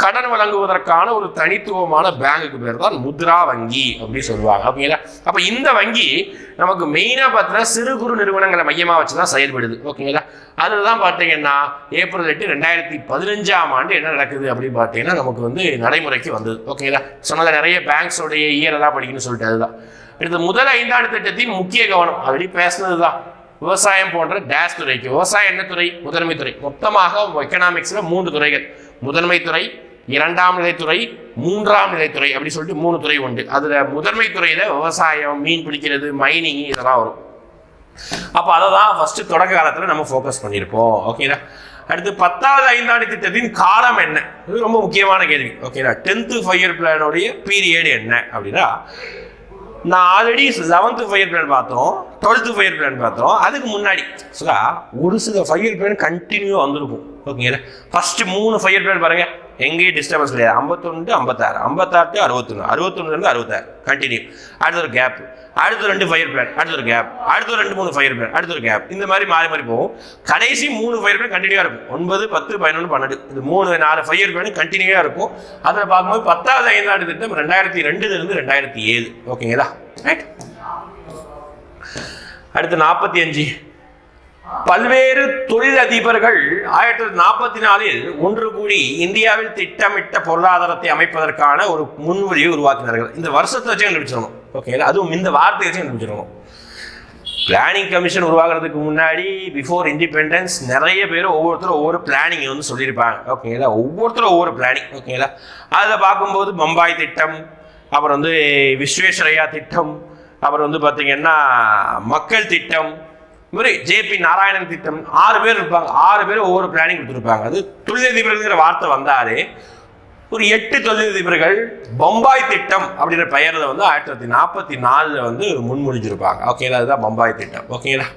கடன் வழங்குவதற்கான ஒரு தனித்துவமான பேங்குக்கு பேர் தான் முத்ரா வங்கி அப்படின்னு சொல்லுவாங்க. ஓகேங்களா? அப்போ இந்த வங்கி நமக்கு மெயினாக பார்த்தீங்கன்னா சிறு குறு நிறுவனங்களை மையமாக வச்சு தான் செயல்படுது. ஓகேங்களா? அதுதான் பார்த்தீங்கன்னா ஏப்ரல் 8, 2015 என்ன நடக்குது அப்படின்னு பார்த்தீங்கன்னா நமக்கு வந்து நடைமுறைக்கு வந்தது. ஓகேங்களா? சொன்னது நிறைய பேங்க்ஸோடைய இயரெல்லாம் படிக்கணும்னு சொல்லிட்டு அதுதான். அடுத்து முதல் 5 ஆண்டு திட்டத்தின் முக்கிய கவனம் அப்படி பேசுனது தான் விவசாயம் போன்ற டேஷ் துறைக்கு. விவசாயம் என்ன துறை? முதன்மை துறை. மொத்தமாக எக்கனாமிக்ஸில் 3 துறைகள்: முதன்மை துறை, 2ஆம் நிலைத்துறை, 3ஆம் நிலைத்துறை அப்படி சொல்லிட்டு 3 துறை உண்டு. அதுல முதன்மை துறையில விவசாயம், மீன் பிடிக்கிறது, மைனிங் இதெல்லாம் வரும். அப்போ அதை தான் ஃபர்ஸ்ட் தொடக்க காலத்தில் நம்ம ஃபோக்கஸ் பண்ணியிருப்போம். ஓகேங்களா? அடுத்து 10வது 5 ஆண்டு திட்டத்தின் காலம் என்ன? இது ரொம்ப முக்கியமான கேள்வி. ஓகேங்களா? 10th 5 இயர் பிளானுடைய பீரியட் என்ன அப்படின்னா, நான் ஆல்ரெடி 11th 5 இயர் பிளான் பார்த்தோம், 12th 5 இயர் பிளான் பார்த்தோம். அதுக்கு முன்னாடி ஒரு சில 5 இயர் பிளான் கண்டினியூ வந்திருக்கும். ஓகேங்களா? ஃபர்ஸ்ட் 3 5 இயர் பிளான் பாருங்க, எங்கேயும் டிஸ்டர்பன்ஸ் கிடையாது. 51 to 56, 56 to 61, 61 to 66 கண்டினியூ. அடுத்த ஒரு கேப், அடுத்த 2 5 இயர் பிளான், அடுத்த ஒரு கேப், அடுத்த 2 3 5 இயர் பிளான், அடுத்த ஒரு கேப். இந்த மாதிரி மாறி மாறி போகும். கடைசி 3 5 இயர் பிளான் கண்டினியூவா இருக்கும். 9, 10, 11, 12 இது 3 4 5 இயர் பிளான் கண்டினியூவா இருக்கும். அதில் பார்க்கும்போது 10வது 5 ஆண்டு திட்டம் 2002 to 2007. ஓகேங்களா? ரைட். அடுத்து 45, பல்வேறு தொழிலதிபர்கள் 1944 ஒன்று கூடி இந்தியாவில் திட்டமிட்ட பொருளாதாரத்தை அமைப்பதற்கான ஒரு முன்வழியை உருவாக்கினார்கள். இந்த வருஷத்தை வச்சு கண்டுபிடிச்சிடணும். ஓகேங்களா? அதுவும் இந்த வார்த்தையை வச்சு கண்டுபிடிச்சிடணும். பிளானிங் கமிஷன் உருவாக்குறதுக்கு முன்னாடி பிஃபோர் இண்டிபெண்டன்ஸ் நிறைய பேர் ஒவ்வொருத்தரும் ஒவ்வொரு பிளானிங் வந்து சொல்லியிருப்பாங்க. ஓகேங்களா? ஒவ்வொருத்தரும் ஒவ்வொரு பிளானிங். ஓகேங்களா? அதில் பார்க்கும்போது பம்பாய் திட்டம், அப்புறம் வந்து விஸ்வேஸ்வரையா திட்டம், அப்புறம் வந்து பார்த்தீங்கன்னா மக்கள் திட்டம், ஜேபி நாராயணன் திட்டம், 6 பேர் இருப்பாங்க. 6 பேர் ஒவ்வொரு பிளானிங் கொடுத்துருப்பாங்க. அது தொழிலதிபர்கள் வார்த்தை வந்தாலே ஒரு 8 தொழிலதிபர்கள் பம்பாய் திட்டம் அப்படின்ற பெயரில் வந்து 1944 வந்து முன்மொழிஞ்சிருப்பாங்க. ஓகேங்களா? அதுதான் பம்பாய் திட்டம். ஓகேங்களா?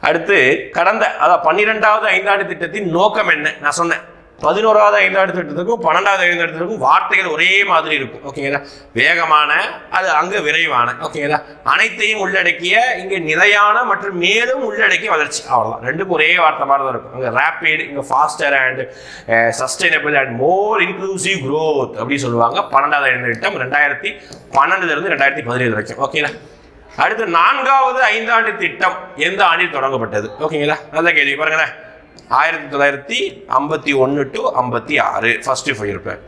அடுத்து கடந்த 12வது 5 ஆண்டு திட்டத்தின் நோக்கம் என்ன? நான் சொன்னேன் 11வது 5 ஆண்டு திட்டத்துக்கும் 12வது 5 ஆண்டு திட்டத்துக்கும் வார்த்தைகள் ஒரே மாதிரி இருக்கும். ஓகேங்களா? வேகமான, அது அங்க விரைவான. ஓகேங்களா? அனைத்தையும் உள்ளடக்கிய, இங்க நிலையான மற்றும் மேலும் உள்ளடக்கிய வளர்ச்சி. அவ்வளவுதான். ரெண்டுக்கும் ஒரே வார்த்தை மாதிரி தான் இருக்கும். அங்க ரேபிட், இங்க pastor and sustainable and more inclusive growth அப்படி சொல்லுவாங்க. 12வது 5 திட்டம் 2012 to 2017 வரைக்கும். ஓகேங்களா? அடுத்து 4வது 5 ஆண்டு திட்டம் எந்த ஆண்டில் தொடங்கப்பட்டது? ஓகேங்களா? நல்ல கேள்வி பாருங்களேன். 1951 to 56 first 5 year plan,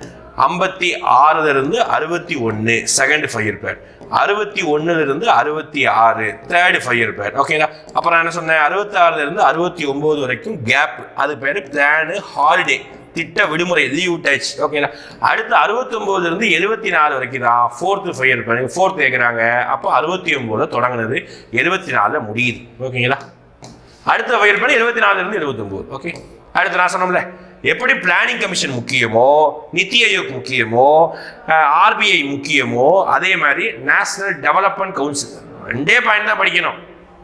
56 61 second 5 year plan, 61 66 third 5 year plan. ஓகேங்களா? அப்புறம் என்ன சொன்னேன், 66 69 வரைக்கும் கேப், அது பேரு பிளான் ஹாலிடே, திட்ட விடுமுறை, லீவ் டச். ஓகேங்களா? அடுத்து 69 74 வரைக்கும் தான் ஃபோர்த் 5 இயர் பிளான். ஃபோர்த் கேட்குறாங்க. அப்போ 69 தொடங்கினது, 74 முடியுது. ஓகேங்களா? அடுத்த 5 இயர் பிளான் 74 79. ஓகே. அடுத்து நான் சொன்னோம்ல, எப்படி பிளானிங் கமிஷன் முக்கியமோ, நித்தி ஆயோக் முக்கியமோ, ஆர்பிஐ முக்கியமோ, அதே மாதிரி நேஷனல் டெவலப்மெண்ட் கவுன்சில் 2 பாயிண்ட் தான் படிக்கணும்.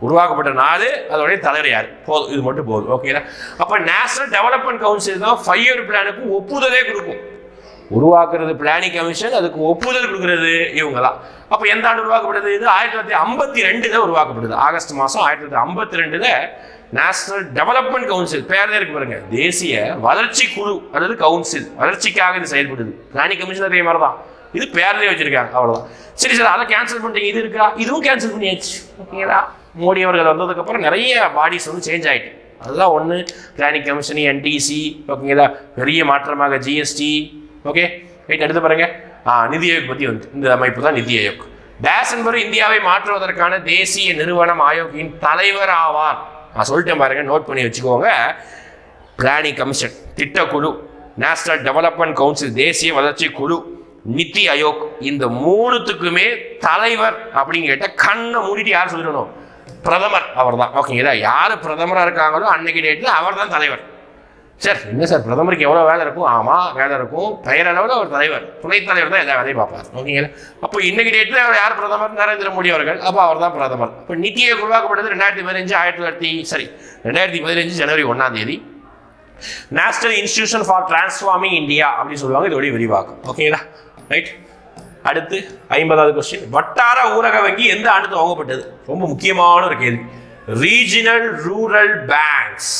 உருவாக்கப்பட்ட நாடு, அதோடைய தலைவர் யார், போதும், இது மட்டும் போதும். ஓகேங்களா? அப்போ நேஷனல் டெவலப்மெண்ட் கவுன்சில் தான் 5 இயர் பிளானுக்கு ஒப்புதலே கொடுக்கும். உருவாக்குறது பிளானிங் கமிஷன், அதுக்கு ஒப்புதல் கொடுக்கறது இவங்க தான். அப்போ எந்த ஆண்டு உருவாக்கப்பட்டது? இது 1952 உருவாக்கப்படுது. ஆகஸ்ட் மாதம் 1952 நேஷனல் டெவலப்மெண்ட் கவுன்சில், பேர்ல இருக்கு பாருங்க, தேசிய வளர்ச்சி குழு அல்லது கவுன்சில், வளர்ச்சிக்காக இது செயல்படுது. பிளானிங் கமிஷன் அதே மாதிரி தான், இது பேர்லேயே வச்சிருக்காங்க, அவ்வளோதான். சரி சார், அதை கேன்சல் பண்ணிட்டீங்க, இது இருக்கா? இதுவும் கேன்சல் பண்ணியாச்சு. ஓகேங்களா? மோடி அவர்கள் வந்ததுக்கப்புறம் நிறைய பாடிஸ் வந்து சேஞ்ச் ஆகிட்டு, அதுதான் ஒன்று பிளானிங் கமிஷன், என்டிசி, ஓகேங்களா, பெரிய மாற்றமாக ஜிஎஸ்டி. Okay right. எடுத்து பாருங்க, நிதி ஆயோக் பற்றி வந்து இந்த அமைப்பு தான் நிதி ஆயோக். டேஸ் என்பவர் இந்தியாவை மாற்றுவதற்கான தேசிய நிறுவனம் ஆயோக்கின் தலைவர் ஆவார். நான் சொல்லிட்டேன் பாருங்க, நோட் பண்ணி வச்சுக்கோங்க. பிளானிங் கமிஷன், திட்டக்குழு, நேஷனல் டெவலப்மெண்ட் கவுன்சில், தேசிய வளர்ச்சி குழு, நிதி ஆயோக், இந்த 3த்துக்குமே தலைவர் அப்படின்னு கேட்டால் கண்ணை மூடிட்டு யார் சொல்லிடணும்? பிரதமர், அவர் தான். ஓகேங்களா? யார் பிரதமராக இருக்காங்களோ அன்னைக்கு டேட்டில் அவர் தான் தலைவர். சார் என்ன சார், பிரதமருக்கு எவ்வளோ வேலை இருக்கும்? ஆமாம், வேலை இருக்கும். பெயரளவில் அவர் தலைவர், துணைத் தலைவர் தான் எல்லா வேலையும் பார்ப்பார். ஓகேங்களா? அப்போ இன்னைக்கு டேட்டில் அவர் யார் பிரதமர்? நரேந்திர மோடி அவர்கள். அப்போ அவர் தான் பிரதமர். இப்போ நிதி ஆயோக் உருவாக்கப்பட்டது 2015 ஜனவரி 1 national institution for transforming India அப்படின்னு சொல்லுவாங்க, இதோடைய விரிவாக்கம். ஓகேங்களா? ரைட். அடுத்து 50வது கொஸ்டின், வட்டார ஊரக வங்கி எந்த ஆண்டு துவங்கப்பட்டது? ரொம்ப முக்கியமான ஒரு கேள்வி. Regional rural banks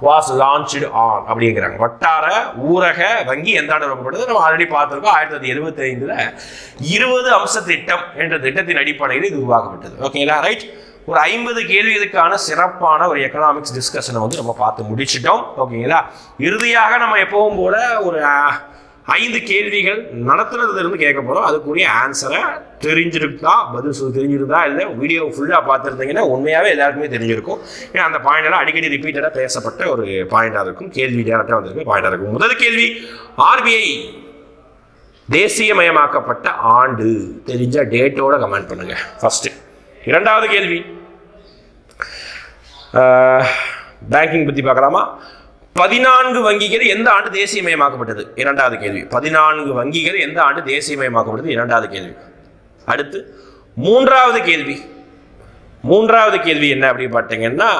was launched on அப்படிங்கிறாங்க. வட்டார ஊரக வங்கி எந்த ஆண்டு துவங்கப்பட்டது? நம்ம ஆல்ரெடி பார்த்துருக்கோம். 1975 20 அம்ச திட்டம் என்ற திட்டத்தின் அடிப்படையில் இது உருவாக்கப்பட்டது. ஓகேங்களா? ரைட். ஒரு 50 கேள்விகளுக்கான சிறப்பான ஒரு எக்கனாமிக்ஸ் டிஸ்கஷனை வந்து நம்ம பார்த்து முடிச்சிட்டோம். ஓகேங்களா? இறுதியாக நம்ம எப்பவும் போல ஒரு 5 கேள்விகள் நடத்துனதுலேருந்து கேட்க போகிறோம். அதுக்குரிய ஆன்சரை தெரிஞ்சிருக்கா, பதில் தெரிஞ்சிருந்தா இல்லை வீடியோ ஃபுல்லாக பார்த்துருந்தீங்கன்னா உண்மையாகவே எல்லாருக்குமே தெரிஞ்சிருக்கும். ஏன்னா அந்த பாயிண்டெல்லாம் அடிக்கடி ரிப்பீட்டடாக பேசப்பட்ட ஒரு பாயிண்டாக இருக்கும், கேள்வி டேரக்டாக வந்திருக்க பாயிண்டாக இருக்கும். முதல் கேள்வி, ஆர்பிஐ தேசியமயமாக்கப்பட்ட ஆண்டு தெரிஞ்ச டேட்டோட கமெண்ட் பண்ணுங்க ஃபர்ஸ்ட். இரண்டாவது கேள்வி, பேங்கிங் பற்றி பார்க்கலாமா? 14 வங்கிகள் எந்த ஆண்டு தேசியமயமாக்கப்பட்டது? இரண்டாவது கேள்வி. 14 வங்கிகள் எந்த ஆண்டு தேசியமயமாக்கப்பட்டது? இரண்டாவது கேள்வி. அடுத்து மூன்றாவது கேள்வி. மூன்றாவது கேள்வி என்ன அப்படின்னு பார்த்தீங்கன்னா,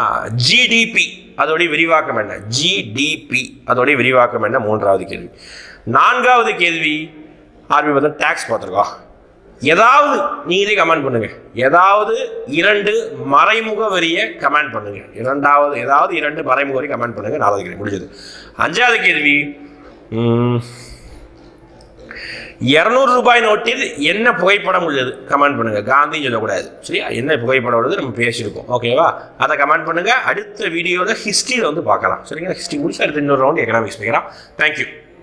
ஜிடிபி அதோடைய விரிவாக்கம் என்ன? ஜிடிபி அதோடைய விரிவாக்கம் என்ன? மூன்றாவது கேள்வி. நான்காவது கேள்வி, ஆர்பிஐ பற்றி டேக்ஸ் பார்த்துருக்கோம். ஏதாவது நீங்களே கமெண்ட் பண்ணுங்க. ஏதாவது 2 மறைமுக வரியை கமெண்ட் பண்ணுங்க. ஏதாவது 2 மறைமுக வரி கமெண்ட் பண்ணுங்க. 4வது கேள்வி முடிஞ்சது. 5வது கேள்வி, 200 ரூபாய் நோட்டில் என்ன புகைப்படம் உள்ளது? கமெண்ட் பண்ணுங்க. காந்தின்னு சொல்லக்கூடாது, சரியா? என்ன புகைப்படம் உள்ளது நம்ம பேசியிருக்கோம், ஓகேவா? அதை கமெண்ட் பண்ணுங்க. அடுத்த வீடியோவில் ஹிஸ்ட்ரியில் வந்து பார்க்கலாம், சரிங்களா? ஹிஸ்ட்ரி முடிச்சு அடுத்த இன்னொரு ரவுண்ட் எக்கனாமிக்ஸ் பார்க்கலாம். தேங்க்யூ.